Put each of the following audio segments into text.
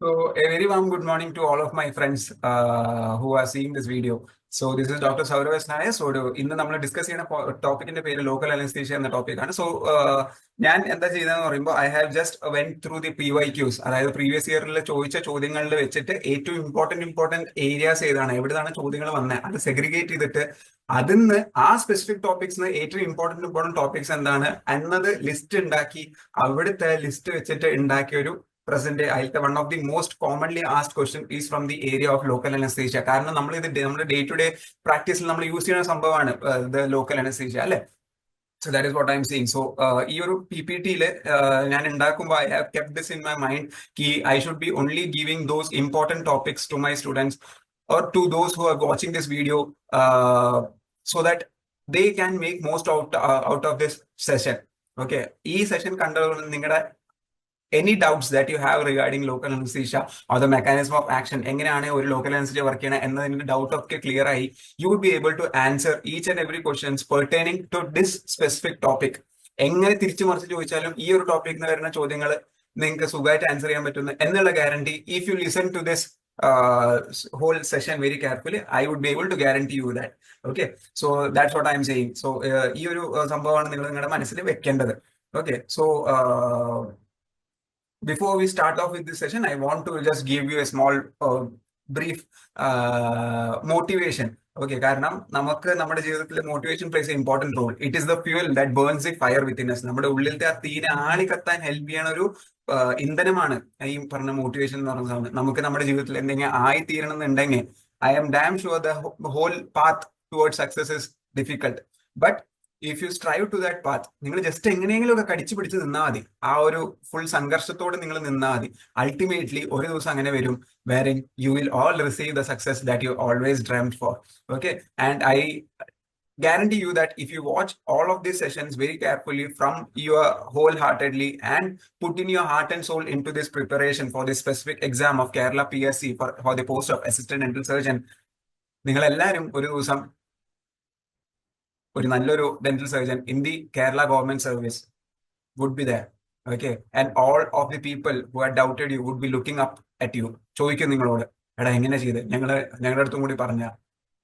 So, a very warm good morning to all of my friends who are seeing this video. So, this is Dr. Saurav Nair. So, ഇന്ന് നമ്മൾ discuss ചെയ്യുന്ന ടോപ്പിക്കിന്റെ പേര് local anaesthesia എന്ന ടോപ്പിക്കാണ്. So, ഞാൻ എന്താ ചെയ്തതെന്ന് പറയുമ്പോൾ I have just went through the PYQs, അതായത് പ്രീവിയസ് ഇയറിൽ ചോദിച്ച ചോദ്യങ്ങളിൽ വെച്ചിട്ട് ഏറ്റവും ഇമ്പോർട്ടന്റ് ഏരിയാസ് ഏതാണ്, എവിടെയാണ് ചോദ്യങ്ങൾ വന്നത്, അത് സെഗ്രിഗേറ്റ് ചെയ്തിട്ട് അതിന്ന് ആ സ്പെസിഫിക് ടോപ്പിക്സ് ഏറ്റവും ഇമ്പോർട്ടന്റ് ടോപ്പിക്സ് എന്താണ് എന്നത് ലിസ്റ്റ് ഉണ്ടാക്കി അവിടുത്തെ ലിസ്റ്റ് വെച്ചിട്ട് ഉണ്ടാക്കിയ ഒരു present one of the most commonly asked question is from the area of local anesthesia. കാരണം നമ്മൾ ഇത് നമ്മുടെ ഡേ ടു ഡേ പ്രാക്ടീസിൽ നമ്മൾ യൂസ് ചെയ്യുന്ന സംഭവമാണ് the local anesthesia അല്ലെ. So that is what I'm saying. So ഈ ഒരു PPT-യിൽ ഞാൻ ഉണ്ടാക്കുമ്പോൾ I have kept this in my mind ki I should be only giving those important topics to my students or to those who are watching this video so that they can make most out of this session. Okay, ഈ session കണ്ടതുകൊണ്ട് നിങ്ങളുടെ any doubts that you have regarding local anesthesia or the mechanism of action, എങ്ങനെയാണ് ഒരു local anesthesia work ചെയ്യണത് എന്നതിന്റെ doubt ഒക്കെ clear ആയി, you would be able to answer each and every questions pertaining to this specific topic. എങ്ങനെ തിരിച്ചു മറിച്ച് ചോദിച്ചാലും ഈ ഒരു ടോപ്പിക്കിൽ നിന്ന് വരുന്ന ചോദ്യങ്ങൾ നിങ്ങൾക്ക് സുഖമായിട്ട് ആൻസർ ചെയ്യാൻ പറ്റുന്നു എന്നുള്ള guarantee, if you listen to this whole session very carefully, I would be able to guarantee you that. Okay, so that's what I'm saying. So ഈ ഒരു സംഭവമാണ് നിങ്ങൾ നിങ്ങളുടെ മനസ്സിൽ വെക്കേണ്ടത്. Okay, so before we start off with this session, I want to just give you a small brief motivation. Okay, കാരണം നമുക്ക് നമ്മുടെ ജീവിതത്തിൽ motivation plays a important role. It is the fuel that burns the fire within us. നമ്മുടെ ഉള്ളിലത്തെ ആ തീരെ ആളി കത്താൻ ഹെൽപ്പ് ചെയ്യണ ഒരു ഇന്ധനമാണ് ഈ പറഞ്ഞ മോട്ടിവേഷൻ എന്ന് പറഞ്ഞ സാധനം. നമുക്ക് നമ്മുടെ ജീവിതത്തിൽ എന്തെങ്കിലും ആയി തീരണം എന്നുണ്ടെങ്കിൽ I am damn sure the whole path towards success is difficult. But if you strive to that path, നിങ്ങൾ ജസ്റ്റ് എങ്ങനെയെങ്കിലും ഒക്കെ കടിച്ചു പിടിച്ച് നിന്നാൽ മതി, ആ ഒരു ഫുൾ സംഘർഷത്തോടെ നിങ്ങൾ നിന്നാൽ മതി. അൾട്ടിമേറ്റ്ലി ഒരു ദിവസം അങ്ങനെ വരും wherein you will all receive the success that you always dreamt for. Okay, and I guarantee you that if you watch all of these sessions very carefully from your wholeheartedly and put in your heart and soul into this preparation for this specific exam of Kerala PSC for the post of assistant dental surgeon, നിങ്ങൾ എല്ലാവരും ഒരു ദിവസം ഒരു നല്ലൊരു dental surgeon in the Kerala government service would be there. Okay, and all of the people who had doubted you would be looking up at you. ചോദിക്കും നിങ്ങളോട്, എടാ എങ്ങനെ ചെയ്ത്, ഞങ്ങളുടെ അടുത്തും കൂടി പറഞ്ഞ.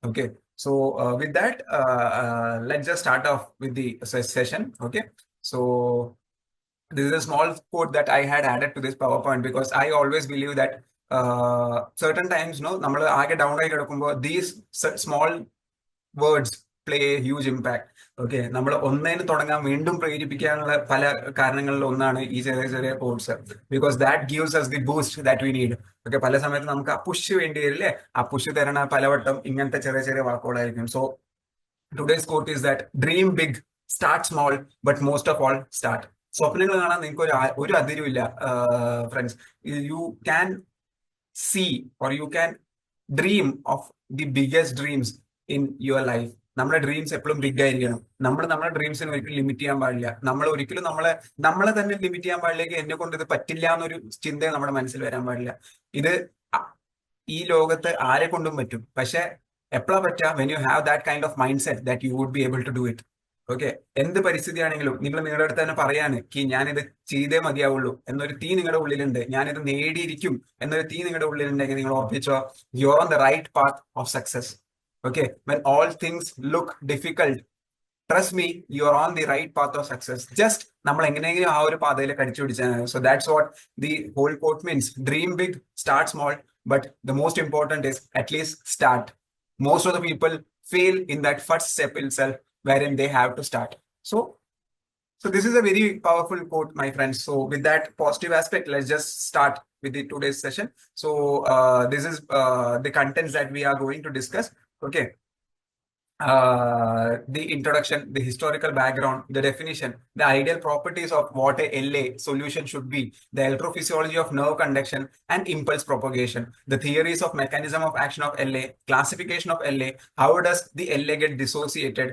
Okay, so with that let's just start off with the session. Okay, so this is a small quote that I had added to this PowerPoint because I always believe that certain times നമ്മൾ ആകെ down ആയി കിടക്കുമ്പോൾ these small words play a huge impact. Okay, നമ്മൾ ഒന്നേന് തുടങ്ങാൻ വീണ്ടും പ്രേരിപ്പിക്കാനുള്ള പല കാരണങ്ങളിൽ ഒന്നാണ് ഈ ചെറിയ ചെറിയ course, because that gives us the boost that we need. Okay, പല സമയത്ത് നമുക്ക് ആ പുഷ് വേണ്ടി വരില്ലേ, ആ പുഷ് തരണ പലവട്ടം ഇങ്ങനത്തെ ചെറിയ ചെറിയ വാക്കുകളായിരിക്കും. So today's quote is that dream big, start small, but most of all start. സ്വപ്നങ്ങൾ കാണാൻ നിങ്ങൾക്ക് ഒരു അതിരുമില്ല friends. You can see or you can dream of the biggest dreams in your life. നമ്മുടെ ഡ്രീംസ് എപ്പോഴും ബിഗ് ആയിരിക്കണം. നമ്മുടെ ഡ്രീംസിനെ ഒരിക്കലും ലിമിറ്റ് ചെയ്യാൻ പാടില്ല. നമ്മൾ ഒരിക്കലും നമ്മളെ തന്നെ ലിമിറ്റ് ചെയ്യാൻ പാടില്ലെങ്കിൽ എന്നെ കൊണ്ട് ഇത് പറ്റില്ല എന്നൊരു ചിന്ത നമ്മുടെ മനസ്സിൽ വരാൻ പാടില്ല. ഇത് ഈ ലോകത്ത് ആരെ കൊണ്ടും പറ്റും, പക്ഷെ എപ്പോഴാ പറ്റുക, when you have that kind of mindset that you would be able to do it. Okay, എന്ത് പരിസ്ഥിതിയാണെങ്കിലും നിങ്ങൾ നിങ്ങളുടെ അടുത്ത് തന്നെ പറയാണ് കി ഞാനിത് ചെയ്തേ മതിയാവുള്ളൂ എന്നൊരു തീ നിങ്ങളുടെ ഉള്ളിലുണ്ട്, ഞാനിത് നേടിയിരിക്കും എന്നൊരു തീ നിങ്ങളുടെ ഉള്ളിലുണ്ടെങ്കിൽ നിങ്ങൾ ഓർപ്പിച്ചോ, you are on the right path of success. Okay, when all things look difficult, trust me, you are on the right path of success. Just നമ്മൾ എങ്ങനെയെങ്കിലും ആ ഒരു പാതയിൽ കടിച്ചു പിടിച്ചാൽ. So that's what the whole quote means. Dream big, start small, but the most important is at least start. Most of the people fail in that first step itself, wherein they have to start. So this is a very powerful quote, my friends. So with that positive aspect, let's just start with the today's session. So this is the contents that we are going to discuss. Okay, the introduction, the historical background, the definition, the ideal properties of what a LA solution should be, the electrophysiology of nerve conduction and impulse propagation, the theories of mechanism of action of LA, classification of LA, how does the LA get dissociated,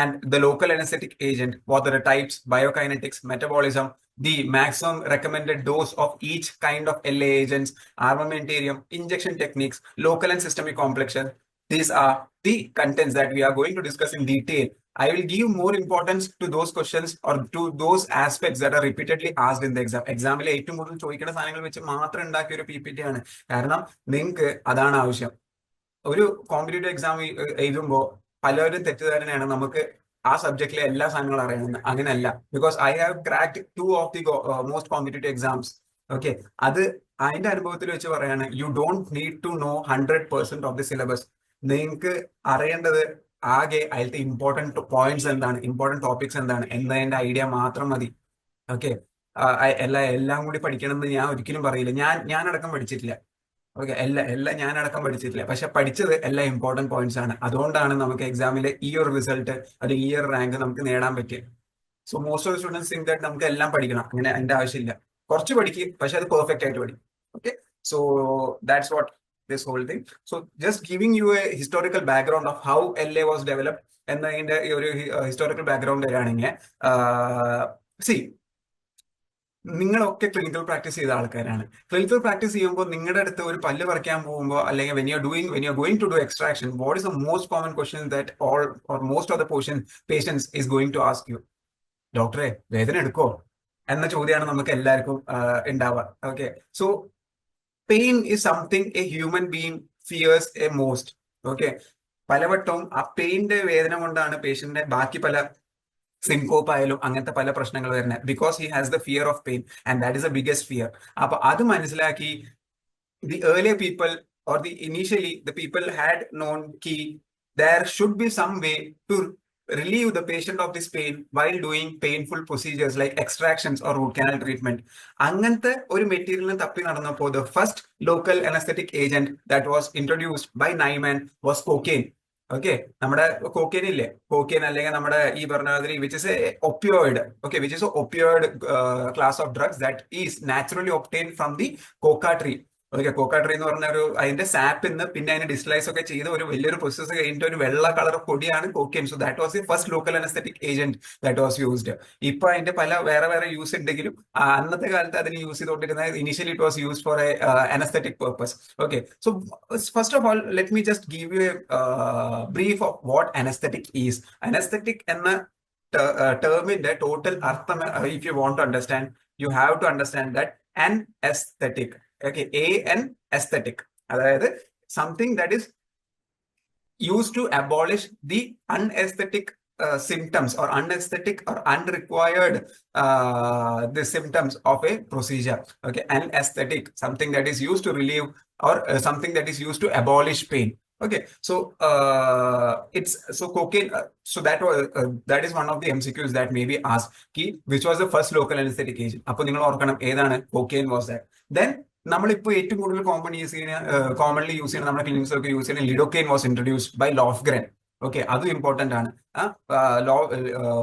and the local anesthetic agent, what are the types, biokinetics, metabolism, the maximum recommended dose of each kind of LA agents, armamentarium, injection techniques, local and systemic complexion. These are the contents that we are going to discuss in detail I will give more importance to those questions or to those aspects that are repeatedly asked in the exam. എക്സാമിൽ ഏറ്റവും കൂടുതൽ ചോദിക്കുന്ന സാധനങ്ങൾ വെച്ച് മാത്രം ഉണ്ടാക്കിയ ഒരു PPT ആണ്. കാരണം നിങ്ങൾക്ക് അതാണ് ആവശ്യം. ഒരു കോമ്പറ്റേറ്റീവ് എക്സാം എഴുതുമ്പോൾ പലരും തെറ്റിദ്ധാരണയാണ് നമുക്ക് ആ സബ്ജക്റ്റിലെ എല്ലാ സാധനങ്ങളും അറിയണമെന്ന്. അങ്ങനെയല്ല. Because I have cracked 2 of the most competitive exams. Okay, അത് അതിന്റെ അനുഭവത്തിൽ വെച്ച് പറയാണ്, you don't need to know 100% of the syllabus. നിങ്ങൾക്ക് അറിയേണ്ടത് ആകെ അതിലത്തെ ഇമ്പോർട്ടൻറ്റ് പോയിന്റ്സ് എന്താണ്, ഇമ്പോർട്ടൻറ്റ് ടോപ്പിക്സ് എന്താണ് എന്നതിന്റെ ഐഡിയ മാത്രം മതി. ഓക്കെ, എല്ലാം കൂടി പഠിക്കണമെന്ന് ഞാൻ ഒരിക്കലും പറയില്ല. ഞാനടക്കം പഠിച്ചിട്ടില്ല. ഓക്കെ, എല്ലാം ഞാനടക്കം പഠിച്ചിട്ടില്ല. പക്ഷെ പഠിച്ചത് എല്ലാ ഇമ്പോർട്ടൻറ്റ് പോയിന്റ്സ് ആണ്. അതുകൊണ്ടാണ് നമുക്ക് എക്സാമിലെ ഈ ഒരു റിസൾട്ട് അല്ലെങ്കിൽ ഈ ഒരു റാങ്ക് നമുക്ക് നേടാൻ പറ്റിയത്. So most of students think that നമുക്ക് എല്ലാം പഠിക്കണം. അങ്ങനെ അതിന്റെ ആവശ്യമില്ല. കുറച്ച് പഠിക്കും, പക്ഷെ അത് പെർഫെക്റ്റ് ആയിട്ട് പഠിക്കും. Okay, so that's what this whole thing. So just giving you a historical background of how LA was developed എന്നതിന്റെ ഒരു ഹിസ്റ്റോറിക്കൽ ബാക്ക്ഗ്രൗണ്ട് തരാണെങ്കിൽ, സി നിങ്ങളൊക്കെ ക്ലിനിക്കൽ പ്രാക്ടീസ് ചെയ്ത ആൾക്കാരാണ്. ക്ലിനിക്കൽ പ്രാക്ടീസ് ചെയ്യുമ്പോൾ നിങ്ങളുടെ അടുത്ത് ഒരു പല്ല് പറിക്കാൻ പോകുമ്പോൾ അല്ലെങ്കിൽ when you're going to do extraction, what is the most common question that all or most of the patients is going to ask you? ഡോക്ടറെ വേദന എടുക്കോ എന്ന ചോദ്യമാണ് നമുക്ക് എല്ലാവർക്കും ഉണ്ടാവുക. Okay, so pain is something a human being fears a most. Okay, പലവട്ടവും ആ പെയിന്റെ വേദന കൊണ്ടാണ് പേഷ്യന്റിന്റെ ബാക്കി പല സിൻകോപ്പ് ആയാലും അങ്ങനത്തെ പല പ്രശ്നങ്ങൾ വരുന്നത്. Because he has the fear of pain and that is the biggest fear. അപ്പൊ അത് മനസ്സിലാക്കി the earlier people or initially the people had known ki there should be some way to relieve the patient of this pain while doing painful procedures like extractions or root canal treatment. അങ്ങനത്തെ ഒരു മെറ്റീരിയലിന് തപ്പി നടന്നപ്പോൾ the first local anesthetic agent that was introduced by Nyman was cocaine. Okay, നമ്മുടെ കോക്കേൻ ഇല്ലേ, കോക്കേൻ അല്ലെങ്കിൽ നമ്മുടെ ഈ പറഞ്ഞ മാതിരി which is A opioid. Okay, which is opioid class of drugs that is naturally obtain from the cocoa tree. Okay, cocoa tree എന്ന് പറഞ്ഞ ഒരു അതിന്റെ സാപ്പിൽ നിന്ന് പിന്നെ അതിനെ ഡിസ്ലൈസ് ഒക്കെ ചെയ്ത് ഒരു വലിയൊരു പ്രോസസ് കഴിഞ്ഞിട്ട് ഒരു വെള്ള കളർ പൊടിയാണ് cocaine. So that was the first local anaesthetic agent that was used. ഇപ്പൊ അതിന്റെ പല വേറെ യൂസ് ഉണ്ടെങ്കിലും അന്നത്തെ കാലത്ത് അതിന് യൂസ് ചെയ്തുകൊണ്ടിരുന്നത് initially it was use for a anaesthetic purpose. Okay, so first of all let me just give you a brief of what anaesthetic is. Anaesthetic എന്ന ടേമിന്റെ ടോട്ടൽ അർത്ഥം, if you want to understand, you have to understand that an aesthetic. Okay, an aesthetic, അതായത് something that is used to abolish the unesthetic symptoms or unesthetic or unrequired the symptoms of a procedure. Okay, anesthetic, something that is used to relieve or something that is used to abolish pain. Okay, so it's so cocaine. So that is one of the MCQs that may be asked. Ki which was the first local anesthetic agent? Appo ningal orkanam edana cocaine was that. Then നമ്മളിപ്പോൾ ഏറ്റവും കൂടുതൽ commonly use ചെയ്യുന്ന നമ്മുടെ ക്ലിനിക്സിലൊക്കെ use ചെയ്യുന്ന lidocaine was introduced by Lofgren. Okay, അതും important ആണ്.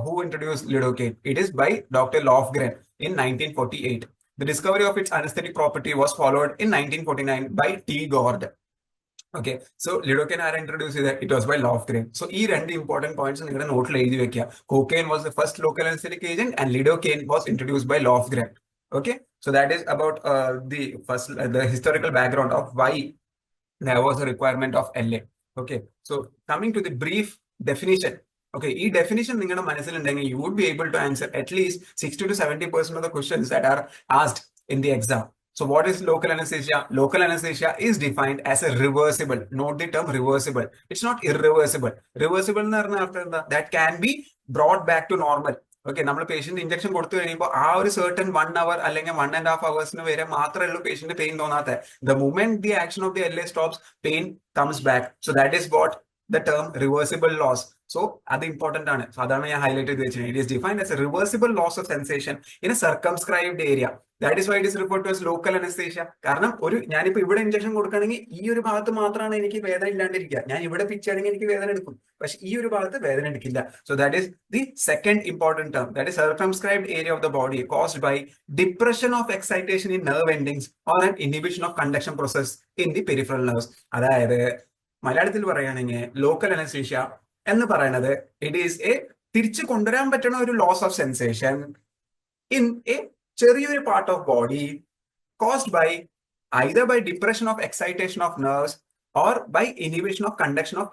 Who introduce lidocaine? It is by doctor Lofgren in 1948. The discovery of its anesthetic property was followed in 1949 by T. Gord. Okay, so lidocaine ആരെ introduce ചെയ്തത്? It was by Lofgren. So ഈ രണ്ട് important points നിങ്ങളുടെ നോട്ടിൽ എഴുതി വെക്കുക. Cocaine was the first local anaesthetic agent and lidocaine was introduced by Lofgren. Okay, so that is about the historical background of why there was a requirement of LA. Okay, so coming to the brief definition. Okay, ഈ definition നിങ്ങളുടെ മനസ്സിലുണ്ടെങ്കിൽ you would be able to answer at least 60 to 70% of the questions that are asked in the exam. So what is local anesthesia? Local anesthesia is defined as a reversible. Note the term reversible. It's not irreversible. Reversible എന്ന് പറഞ്ഞ അർത്ഥം എന്താ? That can be brought back to normal. Okay, നമ്മൾ patient injection കൊടുത്തു കഴിയുമ്പോൾ ആ ഒരു certain 1 hour അല്ലെങ്കിൽ 1.5 hours വരെ മാത്രമേ ഉള്ളൂ പേഷ്യന്റ് പെയിൻ തോന്നാത്ത. The moment the action of the LA stops, pain comes back. So that is what the term reversible loss. So അത് ഇമ്പോർട്ടന്റ് ആണ്. സോ അതാണ് ഞാൻ ഹൈലൈറ്റ് ചെയ്ത് വെച്ചത്. It is defined as a reversible loss of sensation in a circumscribed area. That is why it is referred to as local anaesthesia. കാരണം ഞാനിപ്പോ ഇവിടെ injection കൊടുക്കുകയാണെങ്കിൽ ഈ ഒരു ഭാഗത്ത് മാത്രമാണ് എനിക്ക് വേദന ഇല്ലാണ്ടിരിക്കുക. ഞാൻ ഇവിടെ പിച്ചാണെങ്കിൽ എനിക്ക് വേദന എടുക്കും, പക്ഷെ ഈ ഒരു ഭാഗത്ത് വേദന എടുക്കില്ല. So that is the second important term. That is circumscribed area of the body caused by depression of excitation in nerve endings or an inhibition of conduction process in the peripheral nerves. അതായത് മലയാളത്തിൽ പറയുകയാണെങ്കിൽ local anaesthesia എന്ന് പറയുന്നത് it is A തിരിച്ചു കൊണ്ടുവരാൻ പറ്റുന്ന ഒരു loss of sensation in a ചെറിയൊരു part of body caused by either by depression of excitation of nerves or by inhibition of conduction of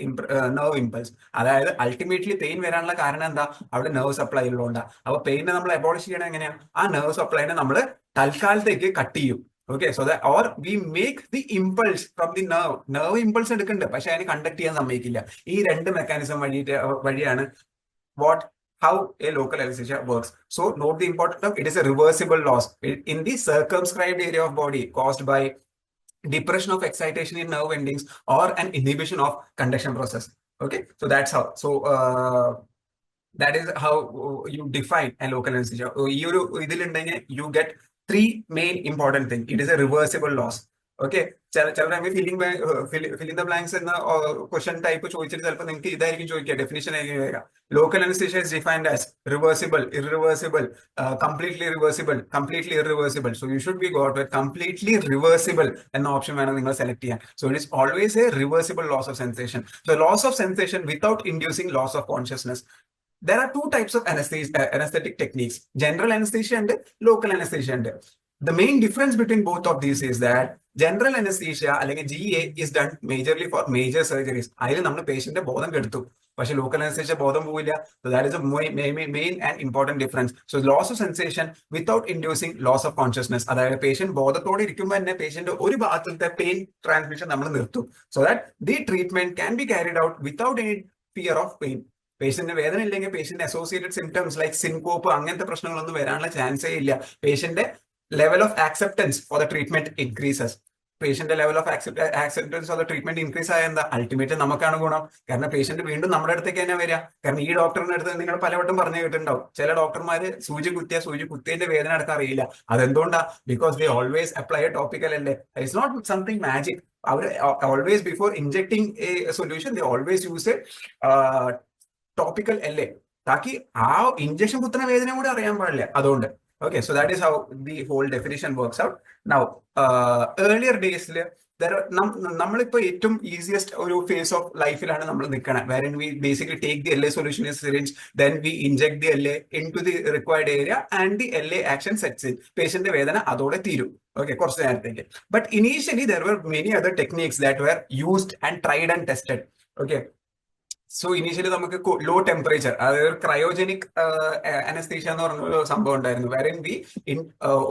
nerve impulse. അതായത് അൾട്ടിമേറ്റ്ലി പെയിൻ വരാനുള്ള കാരണം എന്താ, അവിടെ നെർവ് സപ്ലൈ ഉള്ളതുകൊണ്ടാണ്. അപ്പൊ പെയിനെ നമ്മൾ അബോളിഷ് ചെയ്യണം എങ്ങനെയാണ്, ആ നെർവ് സപ്ലൈനെ നമ്മൾ തൽക്കാലത്തേക്ക് കട്ട് ചെയ്യും. Okay, so that or we make the impulse from the nerve impulse എടുക്കുന്നുണ്ട്, പക്ഷെ അതിന് കണ്ടക്ട് ചെയ്യാൻ സമ്മതിക്കില്ല. ഈ രണ്ട് മെക്കാനിസം വഴിയാണ് what how a local anesthesia works. So note the importance of it is a reversible loss in the circumscribed area of body caused by depression of excitation in nerve endings or an inhibition of conduction process. Okay, so that's how. So that is how you define a local anesthesia. You get three main important things. It is a reversible loss. Okay, ചില ടൈമിൽ filling the blanks എന്ന question type ചോദിച്ചിട്ട് ചിലപ്പോൾ നിങ്ങൾക്ക് ഇതായിരിക്കും ചോദിക്കുക, definition ആയിരിക്കും വരിക. Local anaesthesia is defined as reversible, irreversible, completely reversible, completely irreversible. So you should be got with completely reversible എന്ന ഓപ്ഷൻ വേണം നിങ്ങൾ സെലക്ട് ചെയ്യാൻ. So it is always a reversible loss of sensation. So loss of sensation without inducing loss of consciousness. There are two types of anesthetic techniques, general anesthesia and local anesthesia. The main difference between both of these is that general anesthesia അല്ലെങ്കിൽ GA is done majorly for major surgeries. അതിൽ നമ്മൾ പേഷ്യന്റെ ബോധം കെടുത്തു, പക്ഷെ local anaesthesia ബോധം പോവില്ല. So that is a main and important difference. So loss of sensation without inducing loss of consciousness. അതായത് patient ബോധത്തോടെ ഇരിക്കുമ്പോൾ തന്നെ പേഷ്യന്റ് ഒരു ഭാഗത്തെ പെയിൻ ട്രാൻസ്മിഷൻ നമ്മൾ നിർത്തും. So that the treatment can be carried out without any fear of pain. Patient വേദന ഇല്ലെങ്കിൽ patient associated symptoms like syncope അങ്ങനത്തെ പ്രശ്നങ്ങളൊന്നും വരാനുള്ള ചാൻസേ ഇല്ല. പേഷ്യന്റെ level of acceptance for the treatment increases. പേഷ്യന്റെ level of acceptance for the treatment increase ആയ എന്താ, അൾട്ടിമേറ്റ് നമുക്കാണ് ഗുണം. കാരണം പേഷ്യന്റ് വീണ്ടും നമ്മുടെ അടുത്തേക്ക് തന്നെ വരിക. കാരണം ഈ ഡോക്ടറിന്റെ അടുത്ത് നിങ്ങൾ പലവട്ടം പറഞ്ഞു കേട്ടിട്ടുണ്ടാവും, ചില ഡോക്ടർമാര് സൂചി കുത്തിയതിന്റെ വേദന എടുക്കാൻ അറിയില്ല. അതെന്തുകൊണ്ടാ? Because they always apply a topical അല്ലേ. It's not something magic. അവർ always before injecting a solution they always use a topical അല്ലേ, താക്കി ആ ഇഞ്ചക്ഷൻ കുത്തുന്ന വേദന കൂടെ അറിയാൻ പാടില്ല. അതുകൊണ്ട് okay, so that is how the whole definition works out. Now earlier days നമ്മളിപ്പോ ഏറ്റവും ഈസിയസ്റ്റ് ഒരു ഫേസ് ഓഫ് ലൈഫിലാണ് നമ്മൾ നിൽക്കണം, wherein we basically take the LA solution in a syringe, then we inject the LA into the required area and the LA action sets in. Patient വേദന അതോടെ തീരും. Okay, കുറച്ച് നേരത്തേക്ക്. But initially there were many other techniques that were used and tried and tested. Okay, so initially നമുക്ക് low temperature, അതായത് cryogenic anaesthesia എന്ന് പറഞ്ഞ സംഭവം ഉണ്ടായിരുന്നു. വേറെൻ വി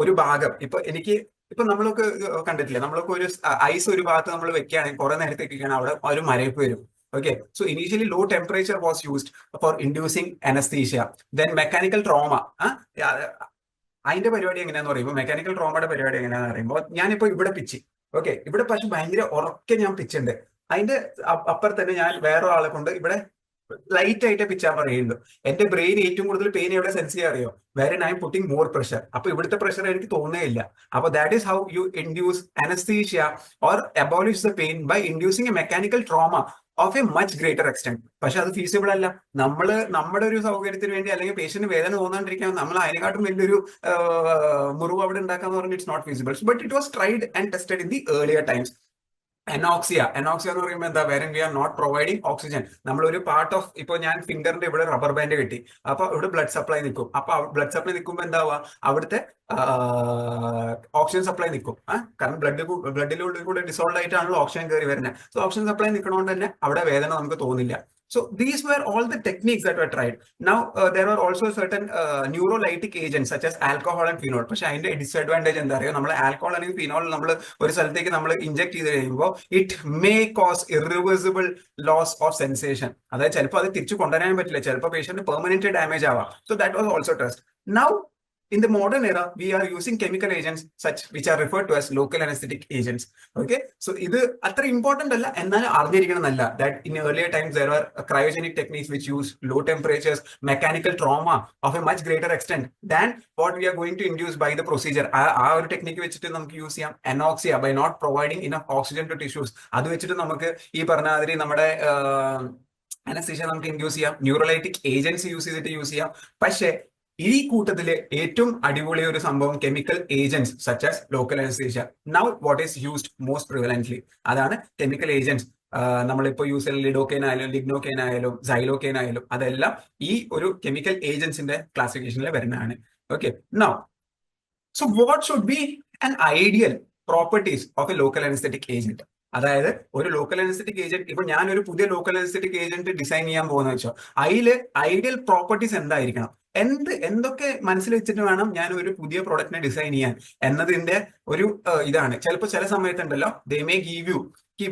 ഒരു ഭാഗം ഇപ്പൊ നമ്മളൊക്കെ കണ്ടിട്ടില്ല, നമ്മളൊക്കെ ഒരു ഐസ് ഒരു ഭാഗത്ത് നമ്മൾ വെക്കുകയാണെങ്കിൽ കുറെ നേരത്തേക്ക് വെക്കുകയാണെങ്കിൽ അവിടെ ഒരു മരവിപ്പ് വരും. Okay, so initially low temperature was used for inducing anesthesia. Then mechanical trauma. അതിന്റെ പരിപാടി എങ്ങനെയാന്ന് പറയുമ്പോൾ, മെക്കാനിക്കൽ ട്രോമയുടെ പരിപാടി എങ്ങനെയാന്ന് പറയുമ്പോൾ, ഞാനിപ്പോ ഇവിടെ പിച്ച്, ഓക്കെ, ഇവിടെ പക്ഷെ ഭയങ്കര ഉറക്കെ ഞാൻ പിച്ചുണ്ട്. അതിന്റെ അപ്പുറത്ത് തന്നെ ഞാൻ വേറെ ആളെ കൊണ്ട് ഇവിടെ ലൈറ്റ് ആയിട്ട് പിച്ചാൻ പറയുന്നുണ്ട്. എന്റെ ബ്രെയിൻ ഏറ്റവും കൂടുതൽ പെയിൻ എവിടെ സെൻസ് ചെയ്യാൻ അറിയോ? വേറെ I'm putting more pressure. അപ്പൊ ഇവിടുത്തെ പ്രഷർ എനിക്ക് തോന്നുകയില്ല. അപ്പൊ that is how you induce anaesthesia or abolish the pain by inducing a mechanical trauma of a much greater extent. പക്ഷെ അത് ഫീസിബിൾ അല്ല. നമ്മുടെ ഒരു സൗകര്യത്തിന് വേണ്ടി അല്ലെങ്കിൽ പേഷ്യന്റ് വേദന തോന്നാണ്ടിരിക്കാൻ നമ്മൾ അതിനെക്കാട്ടും വലിയൊരു മുറിവ് അവിടെ ഉണ്ടാക്കാന്ന് പറഞ്ഞാൽ it's not feasible. But it was tried and tested in the earlier times. Anoxia എന്ന് പറയുമ്പോൾ എന്താ, വേറെ we are not providing oxygen. നമ്മളൊരു പാർട്ട് ഓഫ്, ഇപ്പൊ ഞാൻ ഫിംഗറിന്റെ ഇവിടെ റബ്ബർ ബാൻഡ് കെട്ടി, അപ്പൊ ഇവിടെ ബ്ലഡ് സപ്ലൈ നിൽക്കും. അപ്പൊ ബ്ലഡ് സപ്ലൈ നിൽക്കുമ്പോൾ എന്താവുക, അവിടുത്തെ ഓക്സിജൻ സപ്ലൈ നിൽക്കും. കാരണം ബ്ലഡിലൂടെ കൂടെ ഡിസോൾവ് ആയിട്ടാണല്ലോ ഓക്സിജൻ കയറി വരുന്നത്. സോ ഓക്സിജൻ സപ്ലൈ നിൽക്കണോണ്ട് തന്നെ അവിടെ വേദന നമുക്ക് തോന്നില്ല. So these were all the techniques that were tried. Now there were also certain neurolytic agents such as alcohol and phenol. പക്ഷെ അതിന്റെ ഡിസ്അഡ്വാൻറ്റേജ് എന്താ അറിയോ, നമ്മൾ ആൽക്കഹോൾ അല്ലെങ്കിൽ ഫിനോൾ നമ്മൾ ഒരു സ്ഥലത്തേക്ക് നമ്മൾ ഇഞ്ചെക്ട് ചെയ്ത് കഴിയുമ്പോൾ it may cause irreversible loss of sensation. അതായത് ചിലപ്പോൾ അത് തിരിച്ചു കൊണ്ടുവരാൻ പറ്റില്ല, ചിലപ്പോൾ പേഷ്യന്റ് പെർമനന്റ് ഡാമേജ് ആവാം. So that was also test. Now in the modern era, we are using chemical agents which are referred to as local anesthetic agents. Okay, so ഇത് അത്ര ഇമ്പോർട്ടന്റ് അല്ല, എന്നാലും അറിഞ്ഞിരിക്കണമെന്നല്ല that in earlier times there were cryogenic techniques which use low temperatures, mechanical trauma of a much greater extent than what we are going to induce by the procedure. ആ ഒരു technique വെച്ചിട്ട് നമുക്ക് use ചെയ്യാം anoxia by not providing enough oxygen to tissues. അത് വെച്ചിട്ട് നമുക്ക് ഈ പറഞ്ഞ മാതിരി നമ്മുടെ അനസ്തീഷ്യ നമുക്ക് ഇൻഡ്യൂസ് ചെയ്യാം, ന്യൂറോലൈറ്റിക് ഏജൻസി യൂസ് ചെയ്യാം. പക്ഷേ ഈ കൂട്ടത്തില് ഏറ്റവും അടിപൊളി ഒരു സംഭവം chemical agents such as local anaesthesia. Now what is used most prevalently അതാണ് കെമിക്കൽ ഏജന്റ്സ്. നമ്മളിപ്പോ യൂസ് ചെയ്യുന്ന ലിഡോക്കെയിൻ ആയാലും ലിഗ്നോക്കെയിൻ ആയാലും സൈലോക്കെയിൻ ആയാലും അതെല്ലാം ഈ ഒരു കെമിക്കൽ ഏജന്റ്സിന്റെ ക്ലാസിഫിക്കേഷനിൽ വരുന്നതാണ്. Okay, now so what should be an ideal properties of A local anaesthetic agent? അതായത് ഒരു ലോക്കൽ അനസ്തെറ്റിക് ഏജന്റ്, ഇപ്പൊ ഞാൻ ഒരു പുതിയ ലോക്കൽ അനസ്തെറ്റിക് ഏജന്റ് ഡിസൈൻ ചെയ്യാൻ പോകുന്ന വെച്ചോ, അതില് ഐഡിയൽ പ്രോപ്പർട്ടീസ് എന്തായിരിക്കണം, എന്തൊക്കെ മനസ്സിൽ വെച്ചിട്ട് വേണം ഞാൻ ഒരു പുതിയ പ്രൊഡക്റ്റിനെ ഡിസൈൻ ചെയ്യാൻ എന്നതിന്റെ ഒരു ഇതാണ്. ചിലപ്പോൾ ചില സമയത്തുണ്ടല്ലോ, they may give you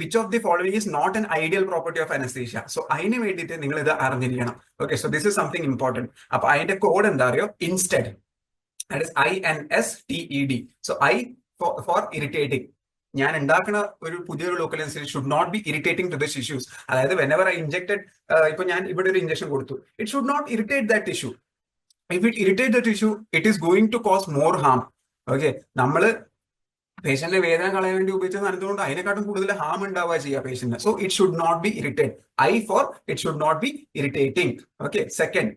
which of the following is not an ideal property of anaesthesia. So അതിന് വേണ്ടിയിട്ട് നിങ്ങൾ ഇത് അറിഞ്ഞിരിക്കണം. Okay, so this is something important. അപ്പൊ അതിന്റെ കോഡ് എന്താ അറിയോ? Instead, that is INSTED. So I for irritating. ഞാൻ ഉണ്ടാക്കുന്ന ഒരു പുതിയൊരു local anaesthesia should not be irritating to this issues. അതായത് വെനെവർ ഐ ഇൻജെക്ടഡ്, ഇപ്പൊ ഞാൻ ഇവിടെ ഒരു ഇഞ്ചക്ഷൻ കൊടുത്തു, it should not irritate that tissue. If it irritates the tissue, it is going to cause more harm. Okay, നമ്മള് പേഷ്യന്റിന്റെ വേദന കളയാൻ വേണ്ടി ഉപയോഗിച്ച സാധനത്തുകൊണ്ട് അതിനെക്കാട്ടും കൂടുതൽ ഹാം ഉണ്ടാവുക ചെയ്യുക പേഷ്യന്റിന്. So it should not be irritate. For it should not be irritating. Okay, second,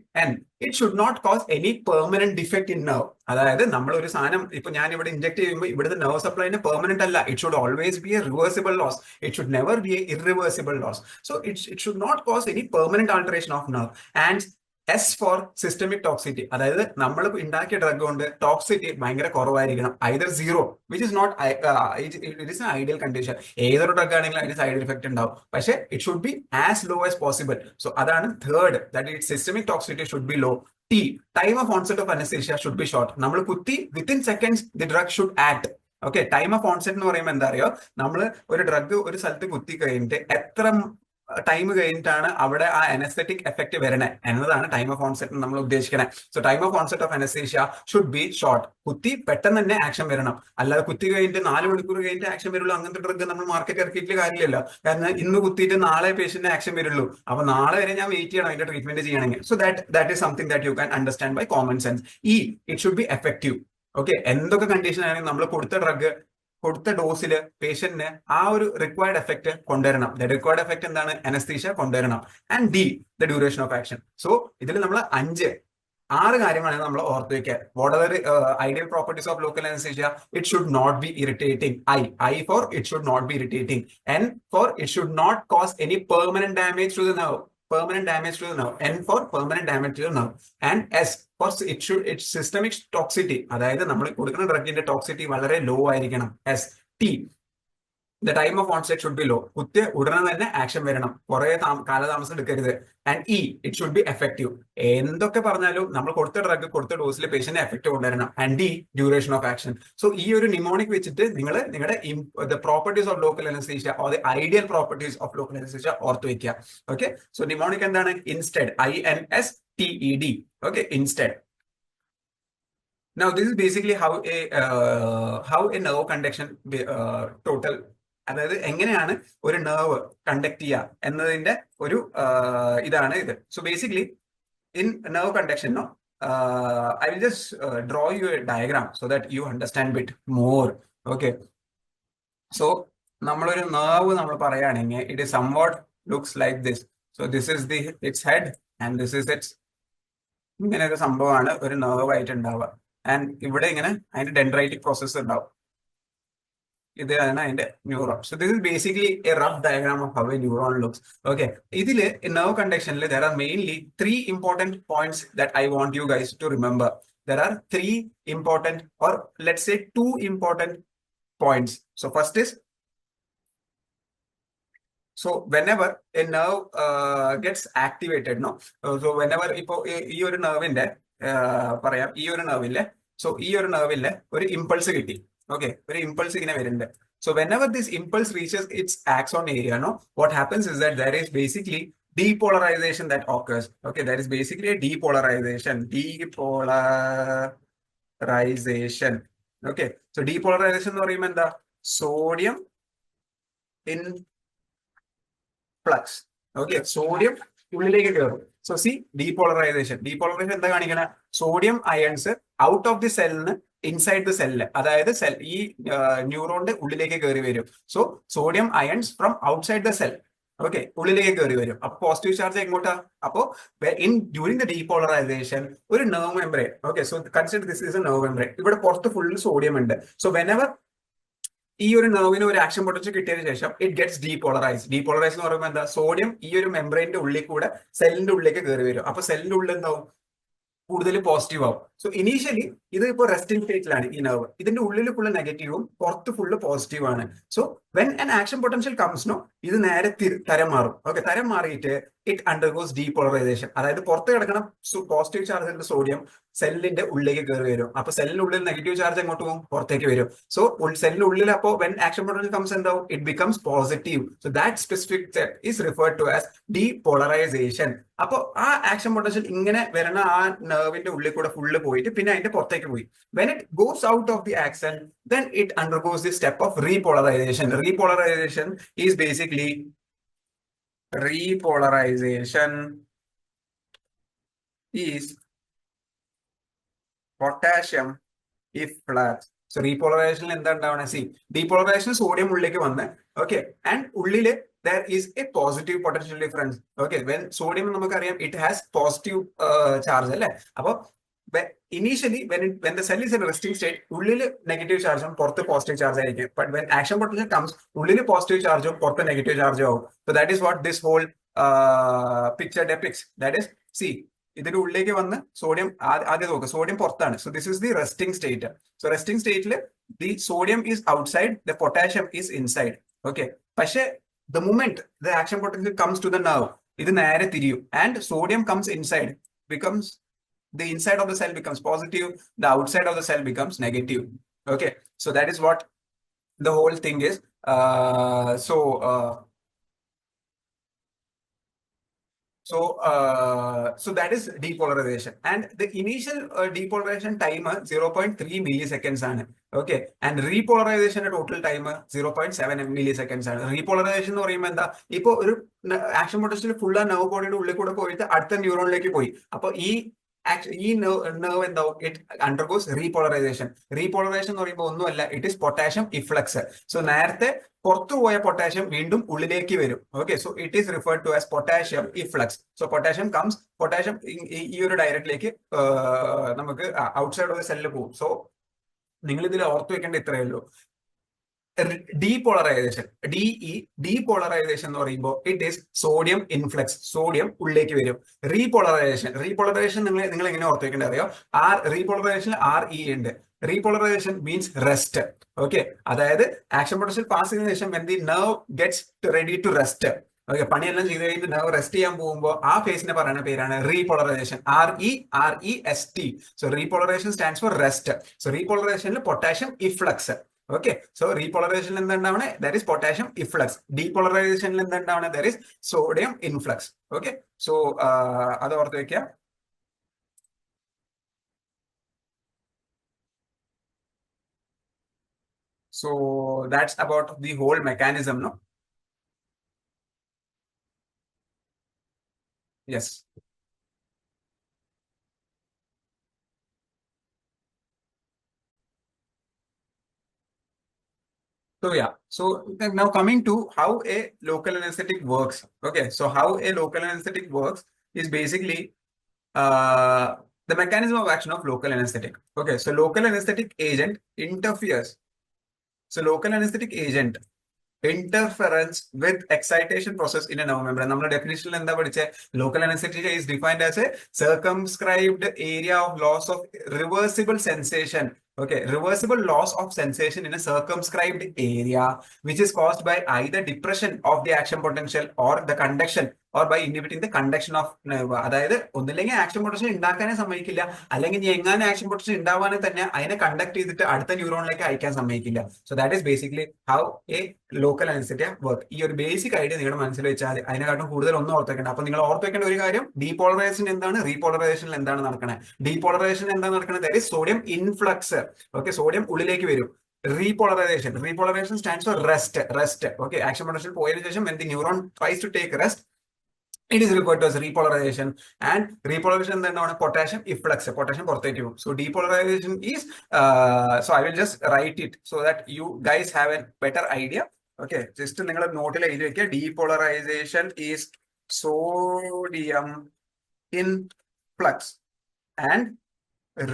it should not cause any permanent defect in nerve. അതായത് നമ്മൾ ഒരു സാധനം ഇപ്പൊ ഞാൻ ഇവിടെ ഇഞ്ചെക്ട് ചെയ്യുമ്പോൾ ഇവിടുത്തെ നെർവ് സപ്ലൈന് പെർമനന്റ് അല്ല. It should always be a reversible loss. It should never be a irreversible loss. So it should not cause any permanent alteration of nerve. And S for systemic toxicity. അതായത് നമ്മൾ ഉണ്ടാക്കിയ drug കൊണ്ട് toxicity ഭയങ്കര കുറവായിരിക്കണം, either zero, which is not it is ideal condition. ഏതൊരു drug ആണെങ്കിലും അതിന് side effect ഉണ്ടാവും, പക്ഷേ it should be as low as possible. So അതാണ് third, that it systemic toxicity should be low. Time of onset of anaesthesia should be short. നമ്മൾ കുത്തി within seconds the drug should act. Okay, time of onset എന്ന് പറയുമ്പോൾ എന്താ അറിയോ, നമ്മൾ ഒരു drug ഒരു സ്ഥലത്ത് കുത്തി കഴിഞ്ഞിട്ട് എത്ര ടൈം കഴിഞ്ഞിട്ടാണ് അവിടെ ആ അനസ്തെറ്റിക് എഫക്ട് വരണേ എന്നതാണ് ടൈം ഓഫ് ഓൺസെറ്റ് നമ്മൾ ഉദ്ദേശിക്കണേ. So time of onset of anaesthesia should be short. കുത്തി പെട്ടെന്ന് തന്നെ ആക്ഷൻ വരണം, അല്ലാതെ കുത്തി കഴിഞ്ഞിട്ട് 4 മണിക്കൂർ കഴിഞ്ഞിട്ട് ആക്ഷൻ വരുള്ളൂ. അങ്ങനത്തെ ഡ്രഗ് നമ്മൾ മാർക്കറ്റ് ഇറക്കിയിട്ട് കാര്യമില്ലല്ലോ. കാരണം ഇന്ന് കുത്തിയിട്ട് നാളെ പേഷ്യന്റിന് ആക്ഷൻ വരുള്ളൂ. അപ്പൊ നാളെ വരെ ഞാൻ വെയിറ്റ് ചെയ്യണം അതിന്റെ ട്രീറ്റ്മെന്റ് ചെയ്യണമെങ്കിൽ. So that is something that you can understand by common sense. It should be effective. Okay, എന്തൊക്കെ കണ്ടീഷൻ ആണെങ്കിൽ നമ്മൾ കൊടുത്ത ഡ്രഗ് കൊടുത്ത ഡോസില് പേഷ്യന്റിന് ആ ഒരു റിക്വയർഡ് എഫക്ട് കൊണ്ടുവരണം. ദ റിക്വയർഡ് എഫക്ട് എന്താണ്? അനസ്തീഷ്യ കൊണ്ടുവരണം. And the duration of action. So ഇതിൽ നമ്മൾ 6 കാര്യങ്ങളാണ് നമ്മൾ ഓർത്ത് വെക്കുക. What are ideal properties of local anaesthesia? It should not be irritating. I for it should not be irritating. N for it should not cause any permanent damage to the nerve. N for permanent damage to the nerve. And S for its systemic toxicity. അതായത് നമ്മൾ കൊടുക്കുന്ന ഡ്രഗിന്റെ toxicity വളരെ law ആയിരിക്കണം. T, the time of onset should be low. കുത്തിയ ഉടനെ തന്നെ action വരണം, കുറെ കാലതാമസം എടുക്കരുത്. And it should be effective. എന്തൊക്കെ പറഞ്ഞാലും നമ്മൾ കൊടുത്ത ഡ്രഗ് കൊടുത്ത ഡോസിൽ പേഷ്യന്റ് എഫക്ട് കൊണ്ടുവരണം. And D, duration of action. So ഈ ഒരു നിമോണിക് വെച്ചിട്ട് നിങ്ങൾ നിങ്ങളുടെ the properties of local anesthesia or the ideal properties of local anesthesia ഓർത്ത് വെക്കുക. ഓക്കെ, സോ നിമോണിക് എന്താണ്? Instead, INSTED. Okay, instead. Now this is basically how a nerve conduction total, അതായത് എങ്ങനെയാണ് ഒരു നെർവ് കണ്ടക്ട് ചെയ്യുക എന്നതിന്റെ ഒരു ഇതാണ് ഇത്. So basically in nerve conduction I will just draw you a diagram so that you understand bit more. Okay, so നമ്മളൊരു nerve നമ്മൾ പറയുകയാണെങ്കിൽ it is somewhat looks like this. So this is its head and this is its, ഇങ്ങനെ ഒരു സംഭവമാണ് ഒരു nerve ആയിട്ട് ഉണ്ടാവുക. And ഇവിടെ ഇങ്ങനെ അതിന്റെ ഡെൻഡ്രൈറ്റിക് പ്രോസസ് ഉണ്ടാവും. ഇതാണ് അതിന്റെ neuron. So this is basically a rough diagram of how a neuron looks. Okay, ഇതില് നെർവ് കണ്ടക്ഷനിൽ there are mainly 3 important points that I want you guys to remember. There are 3 important, or let's say 2 important points. So first is, so whenever a nerve gets activated, so whenever ipo ee oru nerve-inde പറയാം, ഈ ഒരു നെർവിലെ, so ഈ ഒരു നെർവിലെ ഒരു impulse കിട്ടി. Okay, ഒരു impulse ഇങ്ങനെ വരുന്നുണ്ട്. So whenever this impulse reaches its axon area, what happens is that there is basically depolarization that occurs. Okay, there is basically a depolarization. Okay, so depolarization എന്ന് പറയുമ്പോൾ എന്താ? Sodium influx. Okay, sodium ഉള്ളിലേക്ക് കയറും. So see depolarization എന്താ കാണിക്കണ? Sodium ions out of the സെല്ലിന് inside the cell, അതായത് ഈ ന്യൂറോണിന്റെ ഉള്ളിലേക്ക് കയറി വരും. So sodium ions from outside the cell, okay, ഉള്ളിലേക്ക് കയറി വരും. അപ്പൊ പോസിറ്റീവ് ചാർജ് എങ്ങോട്ടാ? അപ്പോ ഡ്യൂറിംഗ് ദ ഡീപോളറൈസേഷൻ ഒരു nerve membrane, okay, so consider this is a nerve membrane. ഇവിടെ പുറത്ത് ഫുൾ സോഡിയം ഉണ്ട്. സോ വെനെവർ ഈ ഒരു നെർവിന് ഒരു ആക്ഷൻ പൊട്ടൻഷ്യൽ കിട്ടിയതിനു ശേഷം ഇറ്റ് ഗെറ്റ്സ് ഡീപോളറൈസ് എന്ന് പറയുമ്പോൾ എന്താ? സോഡിയം ഈ ഒരു മെംബ്രെയിന്റെ ഉള്ളിൽ കൂടെ സെല്ലിന്റെ ഉള്ളിലേക്ക് കയറി വരും. അപ്പൊ സെല്ലിന്റെ ഉള്ളിൽ എന്താവും? കൂടുതൽ പോസിറ്റീവ് ആവും. സോ ഇനീഷ്യലി ഇത് ഇപ്പോൾ റെസ്റ്റിംഗ് സ്റ്റേറ്റിലാണ് ഈ നെർവ്. ഇതിന്റെ ഉള്ളിൽ ഫുള്ള് നെഗറ്റീവും പുറത്ത് ഫുള്ള് പോസിറ്റീവ് ആണ്. So when an action potential comes, no, ഇത് നേരെ തരം മാറും. ഓക്കെ, തരം മാറിയിട്ട് ഇറ്റ് അണ്ടർഗോസ് ഡീപോളറൈസേഷൻ. അതായത് പുറത്ത് കിടക്കണം പോസിറ്റീവ് ചാർജ് സോഡിയം സെല്ലിന്റെ ഉള്ളിലേക്ക് കയറി വരും. അപ്പൊ സെല്ലിനുള്ളിൽ നെഗറ്റീവ് ചാർജ് എങ്ങോട്ട് പോകും? പുറത്തേക്ക് വരും. സോ സെല്ലിനുള്ളിൽ അപ്പോൾ വെൻ ആക്ഷൻ പൊട്ടൻഷ്യൽ കംസ് എന്താവും? It becomes positive. So that specific step is referred to as depolarisation. അപ്പൊ ആ ആക്ഷൻ പൊട്ടൻഷ്യൽ ഇങ്ങനെ വരണ ആ നെർവിന്റെ ഉള്ളിൽ കൂടെ ഫുള്ള് പോയിട്ട് പിന്നെ അതിന്റെ പുറത്തേക്ക് പോയി. When it goes out of the action, then it undergoes the step of repolarization. Repolarization is basically potassium efflux. So repolarization എന്താ ഉണ്ടാവണേ? See, depolarization സോഡിയം ഉള്ളിലേക്ക് വന്ന്, okay, and ഉള്ളില് there is a positive potential difference. Okay, when sodium നമുക്കറിയാം it has positive charge അല്ലേ? അപ്പൊ initially when the cell is in a resting state, ഉള്ളില് negative ചാർജും പുറത്ത് പോസിറ്റീവ് ചാർജ് ആയിരിക്കും. But when action potential comes, ഉള്ളില് positive ചാർജും പുറത്ത് നെഗറ്റീവ് ചാർജും ആവും. So that is what this whole picture depicts. That is, see, ഇതിന്റെ ഉള്ളിലേക്ക് വന്ന് സോഡിയം ആദ്യം നോക്കുക, സോഡിയം പുറത്താണ്. So this is the resting state. So resting സ്റ്റേറ്റിൽ the sodium is outside, the potassium is inside. Okay, പക്ഷേ the moment the action potential comes to the nerve, ഇത് നേരെ തിരിയും. And sodium comes inside, becomes the inside of the cell becomes positive, the outside of the cell becomes negative. Okay, so that is what the whole thing is. So that is depolarization, and the initial depolarization time 0.3 milliseconds ആണ്. Okay, and repolarization total time 0.7 milliseconds ആണ്. Repolarization എന്ന് പറയുമ്പോൾ എന്താ? ഇപ്പൊ ഒരു action potential full ആ nerve ബോഡിയുടെ ഉള്ളിൽ കൂടെ പോയിട്ട് അടുത്ത ന്യൂറോണിലേക്ക് പോയി. അപ്പൊ ഈ നെർവ് എന്താവും? It undergoes repolarisation. റീപോളറൈസേഷൻ എന്ന് പറയുമ്പോൾ ഒന്നുമല്ല, it is potassium efflux. So നേരത്തെ പുറത്തു പോയ പൊട്ടാഷ്യം വീണ്ടും ഉള്ളിലേക്ക് വരും. Okay, so it is referred to as potassium efflux. So potassium comes, potassium ഈ ഒരു ഡയറക്റ്റിലേക്ക് നമുക്ക് ഔട്ട്സൈഡ് ഓഫ് ദ സെല്ലിൽ പോകും. സോ നിങ്ങൾ ഇതിൽ ഓർത്ത് വെക്കേണ്ട ഇത്രയേ ഉള്ളൂ. ഡീപോളറൈസേഷൻ, ഡീപോളറൈസേഷൻ എന്ന് പറയുമ്പോൾ it is sodium influx, sodium ഉള്ളിലേക്ക് വരും. റീപോളറൈസേഷൻ നിങ്ങൾ എങ്ങനെ ഓർത്ത് വെക്കേണ്ടത് അറിയോ? റീപോളറൈസേഷൻ RE ഉണ്ട്. Repolarisation means rest. ഓക്കെ, അതായത് ആക്ഷൻ പൊട്ടൻഷ്യൽ പാസ് ചെയ്തതിനു ശേഷം when the nerve gets ready to rest, okay, പണിയെല്ലാം ചെയ്ത് കഴിഞ്ഞിട്ട് നെർവ് റെസ്റ്റ് ചെയ്യാൻ പോകുമ്പോൾ ആ ഫേസിനെ പറയുന്ന പേരാണ് repolarization. REST. So repolarization stands for rest. So റീപോളറൈസേഷനിൽ പൊട്ടാഷ്യം ഇഫ്ലക്സ്. ഓക്കെ, സോ റീപോളറൈസേഷനിൽ എന്തുണ്ടാവണേ? That is potassium efflux. ഡീപോളറൈസേഷനിൽ എന്തുണ്ടാവണേ? That is sodium influx. Okay, so അത് ഓർത്ത് വെക്കുക. So that's about the whole mechanism, no? Yes. So yeah, so now coming to how a local anesthetic works. Okay, so how a local anesthetic works is basically the mechanism of action of local anesthetic. Okay, so local anesthetic agent interferes. So local anesthetic agent interference with excitation process in a nerve membrane. നമ്മുടെ definition എന്താ പഠിച്ചേ? Local anesthetic is defined as a circumscribed area of loss of reversible sensation. Okay, reversible loss of sensation in a circumscribed area which is caused by either depression of the action potential or the conduction or by inhibiting the conduction of nerve. അതായത് ഒന്നില്ലെങ്കിൽ action potential ഉണ്ടാക്കാനേ സമ്മതിക്കില്ല, അല്ലെങ്കിൽ ഇനി എങ്ങനെ action potential ഉണ്ടാവാനെ തന്നെ അതിനെ conduct ചെയ്തിട്ട് അടുത്ത ന്യൂറോണിലേക്ക് അയക്കാൻ സമ്മതിക്കില്ല. So that is basically how A local anaesthesia work. ഈ ഒരു ബേസിക് ഐഡിയ നിങ്ങളുടെ മനസ്സിൽ വെച്ചാൽ അതിനെക്കാട്ടും കൂടുതൽ ഒന്നും ഓർത്ത് വെക്കേണ്ട. അപ്പൊ നിങ്ങൾ ഓർത്ത് വെക്കേണ്ട ഒരു കാര്യം, ഡീപോളറൈസേഷൻ എന്താണ്, റീപോളറൈസേഷനിൽ എന്താണ് നടക്കണേ? ഡീപോളറൈസേഷൻ എന്താണ് നടക്കുന്നത്? That is sodium influx. Okay, sodium ഉള്ളിലേക്ക് വരും. Repolarization stands for rest. Okay, action potential പോയതിനു ശേഷം when the neuron tries to take rest, it is referred to as repolarization. And repolarization എന്താണ്? പൊട്ടാഷ്യം ഇഫ്ലക്സ്, പൊട്ടാഷ്യം പുറത്തേക്ക് പോകും. So depolarization is so I will just write it so that you guys have a better idea. Okay, just നിങ്ങൾ നോട്ടിൽ എഴുതി വെക്കുക. Depolarization is sodium influx and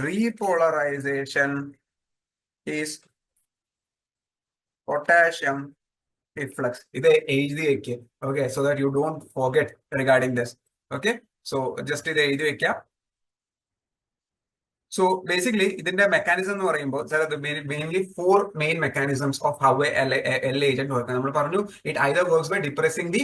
repolarization is potassium efflux. ഇത് എഴുതി വെക്കുക. Okay, so that you don't forget regarding this. Okay, so just ഇത് എഴുതി വെക്കുക. So basically, ഇതിന്റെ മെക്കാനിസം എന്ന് പറയുമ്പോൾ mainly 4 main mechanisms of how a L agent works. നമ്മൾ പറഞ്ഞു it either works by depressing the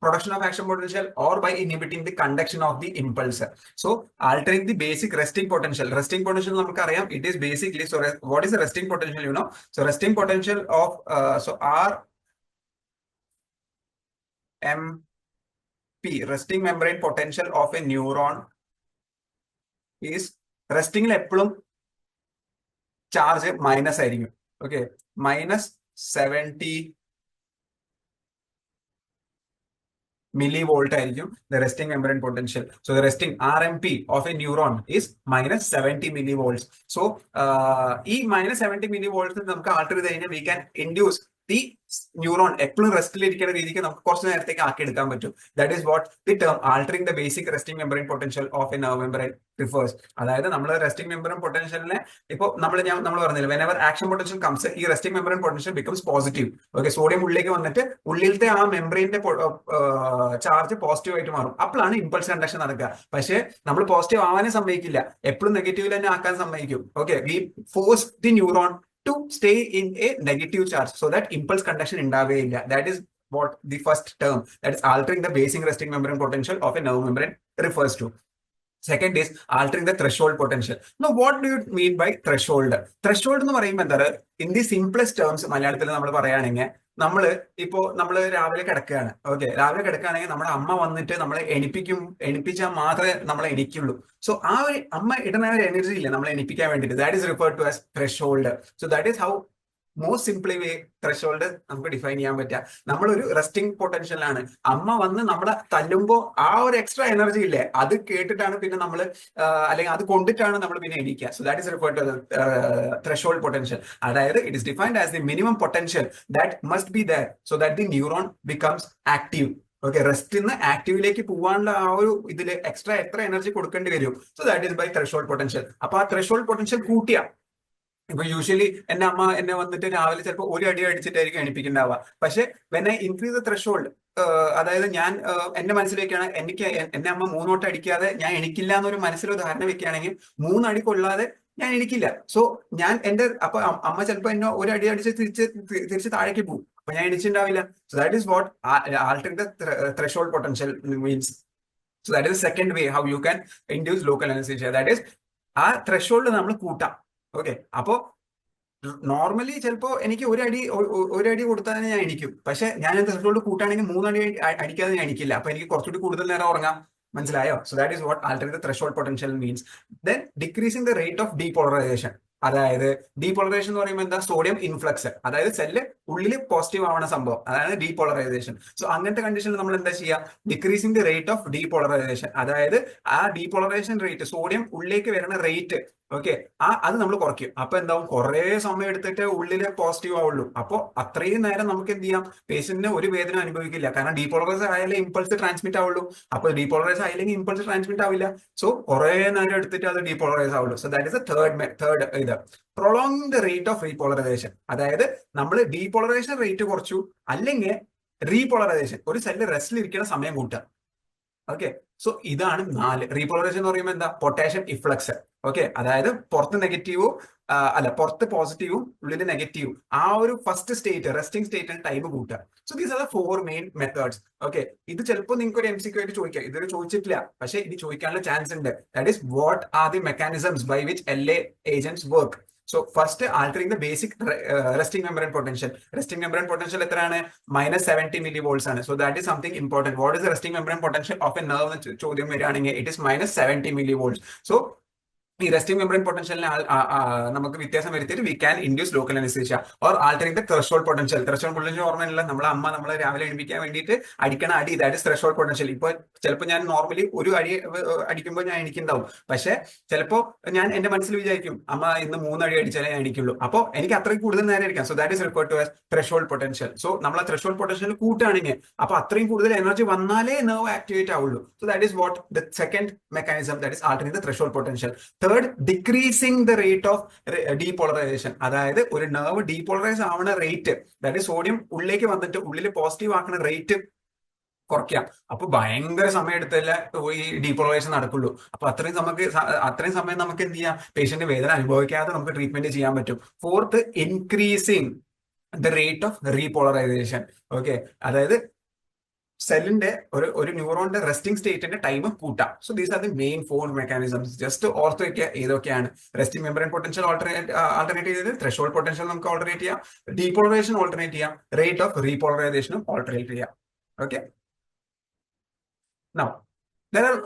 production of action potential or by inhibiting the conduction of the impulse. So altering the basic resting potential. Resting potential നമുക്കറിയാം, it is basically, so what is the resting potential, you know? So resting potential of so RMP, resting membrane potential of a neuron is resting എപ്പോഴും charge minus ആയിരിക്കും. Okay, -70 millivolt ആയിരിക്കും the resting membrane potential. So the resting RMP of a neuron is -70 millivolts. So ഈ -70 millivolts നമുക്ക് alter ചെയ്ത് കഴിഞ്ഞാൽ we can induce the neuron എപ്പോഴും റെസ്റ്റിലിരിക്കുന്ന രീതിക്ക് നമുക്ക് കുറച്ച് നേരത്തേക്ക് ആക്കി എടുക്കാൻ പറ്റും. That is what the term altering the basic resting membrane potential of a nerve membrane refers. അതായത് നമ്മൾ റെസ്റ്റിംഗ് മെമ്പറൈൻ പൊട്ടൻഷ്യലിനെ ഇപ്പോൾ നമ്മൾ പറഞ്ഞില്ല, വെനെവർ ആക്ഷൻ പൊട്ടൻഷ്യൽ കംസ് ഈ resting membrane potential becomes positive. Okay, sodium ഉള്ളിലേക്ക് വന്നിട്ട് ഉള്ളിലത്തെ ആ മെമ്പറൈന്റെ ചാർജ് പോസിറ്റീവ് ആയിട്ട് മാറും. അപ്പോഴാണ് ഇമ്പൾസ് കണ്ടക്ഷൻ നടക്കുക. പക്ഷേ നമ്മൾ പോസിറ്റീവ് ആവാനേ സമ്മതിക്കില്ല, എപ്പോഴും നെഗറ്റീവിൽ തന്നെ ആക്കാൻ സമ്മതിക്കും. Okay, we force the neuron to stay in a negative charge so that impulse conduction ഉണ്ടാവുകയില്ല. That is what the first term, that is altering the basic resting membrane potential of a nerve membrane refers to. Second is altering the threshold potential. Now what do you mean by threshold? Threshold എന്ന് പറയുമ്പോൾ എന്താണ്, in the simplest terms മലയാളത്തിൽ നമ്മൾ പറയുകയാണെങ്കിൽ നമ്മൾ രാവിലെ കിടക്കുകയാണ്. Okay, രാവിലെ കിടക്കുകയാണെങ്കിൽ നമ്മുടെ അമ്മ വന്നിട്ട് നമ്മളെ എണിപ്പിച്ചാൽ മാത്രമേ നമ്മളെ എണിക്കുള്ളൂ. സോ ആ ഒരു അമ്മ ഇടുന്ന ഒരു എനർജി ഇല്ല നമ്മളെ എണിപ്പിക്കാൻ വേണ്ടിയിട്ട്, that is referred to as threshold. So that is how most simply way threshold നമുക്ക് ഡിഫൈൻ ചെയ്യാൻ പറ്റുക. നമ്മളൊരു റെസ്റ്റിംഗ് പൊട്ടൻഷ്യലാണ്, അമ്മ വന്ന് നമ്മളെ തല്ലുമ്പോൾ ആ ഒരു എക്സ്ട്രാ എനർജി ഇല്ലേ, അത് കേട്ടിട്ടാണ് പിന്നെ നമ്മൾ അല്ലെങ്കിൽ അത് കൊണ്ടിട്ടാണ് നമ്മൾ പിന്നെ എണീക്കുക. So that is referred to threshold potential. അതായത് it is defined as the minimum potential that must be there so that the neuron becomes active. Okay, റെസ്റ്റിൽ നിന്ന് ആക്റ്റീവിലേക്ക് പോകാനുള്ള ആ ഒരു ഇതിൽ എക്സ്ട്രാ എത്ര എനർജി കൊടുക്കേണ്ടി വരും. So that is by threshold potential. അപ്പൊ ആ ത്രെഷോൾഡ് പൊട്ടൻഷ്യൽ കൂട്ടിയ ഇപ്പൊ യൂഷ്വലി എന്നെ അമ്മ എന്നെ വന്നിട്ട് രാവിലെ ചിലപ്പോൾ ഒരു അടി അടിച്ചിട്ടായിരിക്കും എണിപ്പിക്കുന്നുണ്ടാവുക. പക്ഷെ when I increase the threshold, അതായത് ഞാൻ എന്റെ മനസ്സിലേക്കാണ് എന്നെ അമ്മ 3 വട്ടം അടിക്കാതെ ഞാൻ എണിക്കില്ല എന്നൊരു മനസ്സിലൊരു ധാരണ വെക്കുകയാണെങ്കിൽ 3 അടി കൊള്ളാതെ ഞാൻ എണിക്കില്ല. സോ ഞാൻ അപ്പൊ അമ്മ ചിലപ്പോൾ എന്നെ ഒരു അടി അടിച്ച് തിരിച്ച് താഴേക്ക് പോകും, അപ്പൊ ഞാൻ എണിച്ചിട്ടുണ്ടാവില്ല. So that is what altering the threshold potential means. So that is second way how you can induce local anaesthesia. That is ആ ത്രെഷോൾഡ് നമ്മൾ കൂട്ടാം. ഓക്കെ, അപ്പോ നോർമലി ചിലപ്പോ എനിക്ക് ഒരു അടി കൊടുത്താൽ ഞാൻ എണിക്കും. പക്ഷെ ഞാൻ ത്രെഷോൾഡ് കൂട്ടാണെങ്കിൽ 3 അടി അടിക്കാതെ ഞാൻ എണിക്കില്ല. അപ്പൊ എനിക്ക് കുറച്ചുകൂടി കൂടുതൽ നേരം ഉറങ്ങാം. മനസ്സിലായോ? So that is what altering the threshold potential means. Then decreasing the rate of depolarization. അതായത് ഡീപോളറൈസേഷൻ എന്ന് പറയുമ്പോൾ എന്താ, സോഡിയം ഇൻഫ്ലക്സ്, അതായത് സെല്ല് ഉള്ളിൽ പോസിറ്റീവ് ആവണ സംഭവം, അതായത് ഡീപോളറൈസേഷൻ. സോ അങ്ങനത്തെ കണ്ടീഷനിൽ നമ്മൾ എന്താ ചെയ്യുക, decreasing the rate of depolarization. അതായത് ആ ഡീപോളറൈസേഷൻ റേറ്റ്, സോഡിയം ഉള്ളിലേക്ക് വരുന്ന റേറ്റ്, ഓക്കെ, അത് നമ്മൾ കുറയ്ക്കും. അപ്പൊ എന്താവും, കുറെ സമയം എടുത്തിട്ട് ഉള്ളില് പോസിറ്റീവ് ആവുള്ളൂ. അപ്പൊ അത്രയും നേരം നമുക്ക് എന്ത് ചെയ്യാം, പേഷ്യന്റിന് ഒരു വേദന അനുഭവിക്കില്ല. കാരണം ഡീപോളറൈസ് ആയാലേ ഇമ്പൾസ് ട്രാൻസ്മിറ്റ് ആവുള്ളൂ. അപ്പൊ ഡീപോളറൈസ് ആയില്ലെങ്കിൽ ഇമ്പൾസ് ട്രാൻസ്മിറ്റ് ആവില്ല. സോ കുറെ നേരം എടുത്തിട്ട് അത് ഡീപോളറൈസ് ആവുള്ളൂ. സോ ദാറ്റ് ഇസ് തേർഡ് ഇത്. Prolong the rate of repolarisation. അതായത് നമ്മൾ ഡീപോളറൈസേഷൻ റേറ്റ് കുറച്ചു, അല്ലെങ്കിൽ റീപോളറൈസേഷൻ, ഒരു സെല്ല് റെസ്റ്റിൽ ഇരിക്കുന്ന സമയം കൂട്ടുക. ഓക്കെ, സോ ഇതാണ് 4. റീപോളറൈസേഷൻ എന്ന് പറയുമ്പോൾ എന്താ, പൊട്ടാഷ്യം ഇഫ്ലക്സ്. ഓക്കെ, അതായത് പുറത്ത് നെഗറ്റീവും പുറത്ത് പോസിറ്റീവും ഉള്ളിൽ നെഗറ്റീവും, ആ ഒരു ഫസ്റ്റ് സ്റ്റേറ്റ് റെസ്റ്റിംഗ് സ്റ്റേറ്റിന് ടൈം കൂട്ടുക. So these are the 4 main methods. Okay, ഇത് ചിലപ്പോൾ നിങ്ങൾക്ക് ഒരു MCQ ആയിട്ട് ചോദിക്കാം, ഇതൊരു ചോദിച്ചിട്ടില്ല, പക്ഷേ ഇനി ചോദിക്കാനുള്ള ചാൻസ് ഉണ്ട്. That is what are the mechanisms by which LA agents work. So first, altering the basic resting membrane potential. Resting membrane potential എത്രയാണ്, -70 millivolts ആണ്. So that is something important. What is the resting membrane potential of a nerve ചോദ്യം വരികയാണെങ്കിൽ it is -70 millivolts. So ഈ resting membrane പൊട്ടൻഷ്യലിനെ നമുക്ക് വ്യത്യാസം വരുത്തിയിട്ട് we can induce local anaesthesia or altering the threshold potential. Threshold potential ഓർമ്മയില്ല, നമ്മളെ അമ്മ നമ്മളെ രാവിലെ എണിപ്പിക്കാൻ വേണ്ടിയിട്ട് അടിക്കണ അടി, ദാറ്റ് ഇസ് ത്രെഷോൾഡ് പൊട്ടൻഷ്യൽ. ഇപ്പൊ ചിലപ്പോൾ ഞാൻ നോർമലി ഒരു അടി അടിക്കുമ്പോൾ ഞാൻ എണിക്കുന്നുണ്ടാവും, പക്ഷെ ചിലപ്പോൾ ഞാൻ എന്റെ മനസ്സിൽ വിചാരിക്കും അമ്മ ഇന്ന് 3 അടി അടിച്ചാലേ ഞാൻ എണിക്കുള്ളൂ. അപ്പോൾ എനിക്ക് അത്രയും കൂടുതൽ നേരം അടിക്കാം. So that is referred to as threshold potential. So നമ്മൾ ആ ത്രെഷോൾഡ് പൊട്ടൻഷ്യൽ കൂട്ടുകയാണെങ്കിൽ അപ്പൊ അത്രയും കൂടുതൽ എനർജി വന്നാലേ നെർവ് ആക്ടിവേറ്റ് ആവുള്ളൂ. So that is what the second mechanism, that is altering the threshold potential. Third, decreasing the rate of depolarization. അതായത് ഒരു നെർവ് ഡീപോളറൈസ് ആവുന്ന റേറ്റ്, അതായത് സോഡിയം ഉള്ളിലേക്ക് വന്നിട്ട് ഉള്ളിൽ പോസിറ്റീവ് ആക്കുന്ന റേറ്റ് കുറയ്ക്കാം. അപ്പൊ ഭയങ്കര സമയം എടുത്തല്ലേ ഈ ഡീപോളറൈസേഷൻ നടക്കുള്ളൂ. അപ്പൊ അത്രയും സമയം നമുക്ക് എന്ത് ചെയ്യാം, പേഷ്യന്റ് വേദന അനുഭവിക്കാതെ നമുക്ക് ട്രീറ്റ്മെന്റ് ചെയ്യാൻ പറ്റും. Fourth, increasing the rate of repolarisation. Okay, അതായത് സെല്ലിന്റെ ഒരു ന്യൂറോണിന്റെ റെസ്റ്റിംഗ് സ്റ്റേറ്റിന്റെ ടൈം കൂട്ടാം. So these are the main 4 mechanisms. Just ഓർത്ത് വെക്കുക ഏതൊക്കെയാണ്. റെസ്റ്റിംഗ് മെമ്പറൈൻ പൊട്ടൻഷ്യൽ ആൾട്ടർനേറ്റ് ചെയ്ത്, ത്രെഷോൾഡ് പൊട്ടൻഷ്യൽ നമുക്ക് ഓൾട്ടർനേറ്റ് ചെയ്യാം, ഡീപോളറൈസേഷൻ ഓൾട്ടർനേറ്റ് ചെയ്യാം, റേറ്റ് ഓഫ് റീപോളറൈസേഷനും ഓൾട്ടർനേറ്റ് ചെയ്യാം. ഓക്കെ, now there are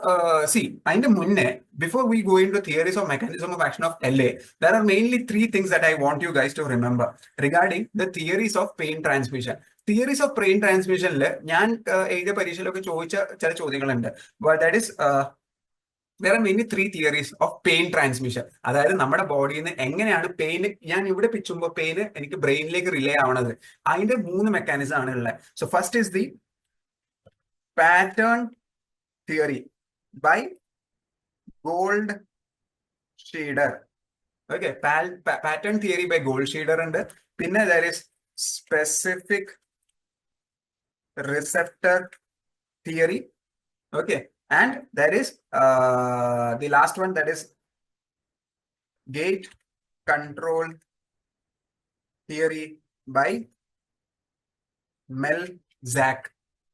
അതിന്റെ മുന്നേ, before we go into theories of mechanism of action of LA, there are mainly 3 things that I want you guys to remember regarding the theories of pain transmission. Theories of pain ട്രാൻസ്മിഷനിൽ ഞാൻ എഴുതിയ പരീക്ഷയിലൊക്കെ ചോദിച്ച ചില ചോദ്യങ്ങളുണ്ട്. That is there are mainly 3 theories of pain transmission. അതായത് നമ്മുടെ ബോഡിയിൽ നിന്ന് എങ്ങനെയാണ് പെയിൻ, ഞാൻ ഇവിടെ പിച്ചുമ്പോൾ പെയിൻ എനിക്ക് ബ്രെയിനിലേക്ക് റിലേ ആവണത്, അതിന്റെ 3 മെക്കാനിസം ആണ് ഉള്ളത്. So first is the pattern theory by Goldscheider. Okay, pattern theory by Goldscheider ഉണ്ട്. പിന്നെ there is specific receptor theory. Okay, and there is the last one, that is gate control theory by Melzack.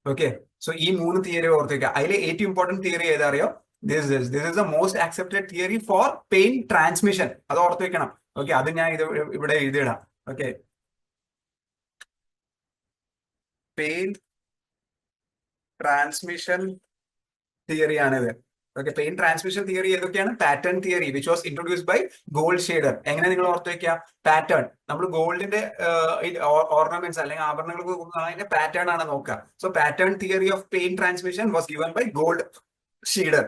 Okay, so ഈ 3 theory ഓർത്തേക്കുക. അതിലെ ഏറ്റവും important theory ഏതാ അറിയോ? This is the most accepted theory for pain transmission. അത് ഓർത്ത് വെക്കണം. Okay, അത് ഞാൻ ഇവിടെ എഴുതിയിടാം. ഓക്കെ, പെയിൻ ട്രാൻസ്മിഷൻ തിയറി ആണിത്. ഓക്കെ, പെയിൻ ട്രാൻസ്മിഷൻ തിയറി ഏതൊക്കെയാണ്? Pattern theory which was introduced by Goldscheider. എങ്ങനെ നിങ്ങൾ ഓർത്ത് വെക്കുക? പാറ്റേൺ, നമ്മൾ ഗോൾഡിന്റെ ഓർണമെന്റ്സ് അല്ലെങ്കിൽ ആഭരണങ്ങൾക്ക് അതിന്റെ പാറ്റേൺ ആണ് നോക്കുക. So pattern theory of pain transmission was given by Goldscheider.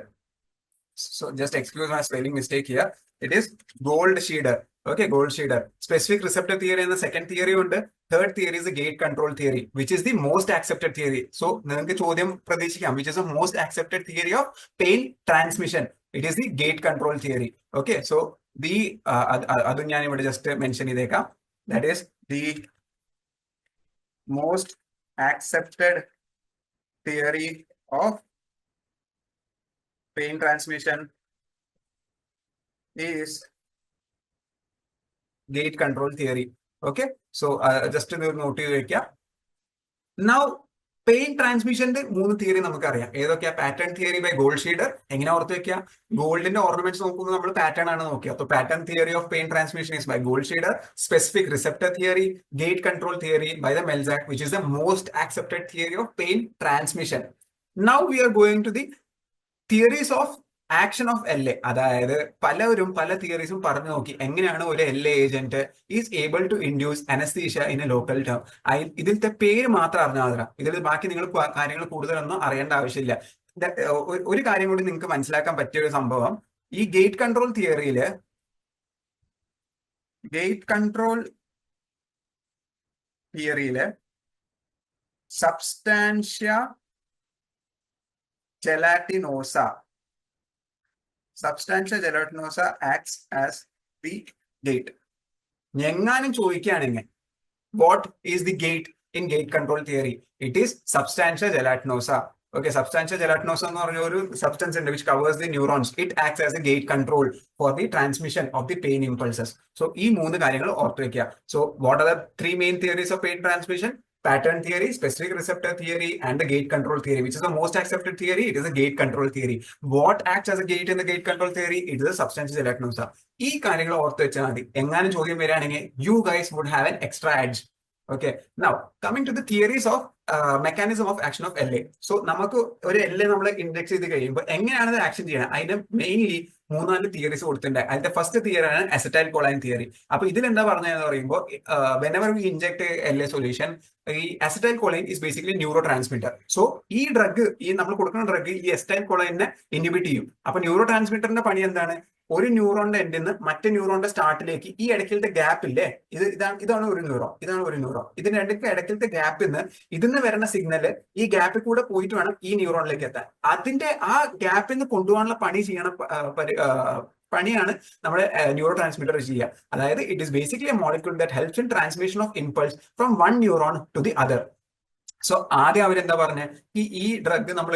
So just excuse my spelling mistake here. It is Goldscheder. Okay, Goldscheder. Specific receptor theory and the second theory ഉണ്ട്. Third theory is the gate control theory, which is the most accepted theory. So നിങ്ങൾക്ക് ചോദ്യം പ്രതീക്ഷിക്കാം, which is the most accepted theory of pain transmission. It is the gate control theory. Okay, so the അത് ഞാൻ ഇവിടെ just mention ചെയ്തേക്കാം. That is the most accepted theory of pain transmission is gate control theory. Okay, so just to note ചെയ്ത് വെക്കുക. Now pain ട്രാൻസ്മിഷന്റെ 3 theory നമുക്കറിയാം. ഏതൊക്കെയാ? Pattern theory by Goldscheider. എങ്ങനെ ഓർത്ത് വെക്കുക? ഗോൾഡിന്റെ ഓർണമെന്റ്സ് നോക്കുമ്പോൾ നമ്മൾ പാറ്റേൺ ആണ് നോക്കുക. അപ്പോൾ pattern theory of pain transmission is by Goldscheider. Specific receptor theory, gate control theory by the Melzack, which is the most accepted theory of pain transmission. Now we are going to the theories of action of LA. അതായത് പലരും പല തിയറീസും പറഞ്ഞു നോക്കി എങ്ങനെയാണ് ഒരു LA agent is able to induce anaesthesia in a local term. ഇതിലത്തെ പേര് മാത്രം അറിഞ്ഞാൽ മതി. ഇതിൽ ബാക്കി നിങ്ങൾ കാര്യങ്ങൾ കൂടുതലൊന്നും അറിയേണ്ട ആവശ്യമില്ല. ഒരു കാര്യം കൂടി നിങ്ങൾക്ക് മനസ്സിലാക്കാൻ പറ്റിയ ഒരു സംഭവം, ഈ ഗേറ്റ് കൺട്രോൾ തിയറിയില് substantia gelatinosa acts as the gate. എങ്ങാനും ചോദിക്കുകയാണെങ്കിൽ what is the gate in gate control theory? It is substantia gelatinosa. Okay, substantia gelatinosa എന്ന് പറഞ്ഞ ഒരു substance ഉണ്ട് which covers the neurons. It acts as a gate control for the transmission of the pain impulses. So ഈ 3 കാര്യങ്ങൾ ഓർത്ത് വെക്കുക. So what are the 3 main theories of pain transmission? Pattern theory, specific receptor theory, and the gate control theory. Which is the most accepted theory? It is a gate control theory. What acts as a gate in the gate control theory? It is a substantia gelatinosa. ഈ കാര്യങ്ങൾ ഓർത്ത് വെച്ചാൽ മതി. എങ്ങാനും ചോദ്യം വരികയാണെങ്കിൽ you guys would have an extra edge. Okay, now coming to the theories of mechanism of action of LA. So നമുക്ക് ഒരു LA നമ്മൾ ഇൻഡെക്സ് ചെയ്ത് കഴിയുമ്പോൾ എങ്ങനെയാണ് ഇത് ആക്ഷൻ ചെയ്യണം, അതിന് മെയിൻലി 3-4 തിയറീസ് കൊടുത്തിട്ടുണ്ട്. അതിന്റെ ഫസ്റ്റ് തിയറിയാണ് അസറ്റൈൽ കൊളൈൻ തിയറി. അപ്പൊ ഇതിൽ എന്താ പറഞ്ഞതെന്ന് പറയുമ്പോൾ whenever we inject LA solution, ഈ acetyl choline is basically neuro transmitter. So ഈ ഡ്രഗ്, ഈ നമ്മൾ കൊടുക്കുന്ന ഡ്രഗ് ഈ അസറ്റൈൽ കൊളൈനെ ഇൻഹിബിറ്റ് ചെയ്യും. അപ്പൊ ന്യൂറോ ട്രാൻസ്മിറ്ററിന്റെ പണി എന്താണ്? ഒരു ന്യൂറോണിന്റെ എൻഡിൽ നിന്ന് മറ്റേ ന്യൂറോണിന്റെ സ്റ്റാർട്ടിലേക്ക് ഈ ഇടയ്ക്കലത്തെ ഗ്യാപ്പ് ഇല്ലേ, ഇതാണ് ഒരു ന്യൂറോൺ, ഇതിന് ഇടയ്ക്കലത്തെ ഗ്യാപ്പിൽ നിന്ന് ഇതിന്ന് വരുന്ന സിഗ്നല് ഈ ഗ്യാപ്പിൽ കൂടെ പോയിട്ട് വേണം ഈ ന്യൂറോണിലേക്ക് എത്താൻ. അതിന്റെ ആ ഗ്യാപ്പിൽ നിന്ന് കൊണ്ടുപോകാനുള്ള പണിയാണ് നമ്മുടെ ന്യൂറോ ട്രാൻസ്മിറ്റർ ചെയ്യുക. അതായത് it is basically a molecule that helps in transmission of impulse from one neuron to the other. So ആദ്യം അവരെന്താ പറഞ്ഞത്, ഈ ഡ്രഗ് നമ്മൾ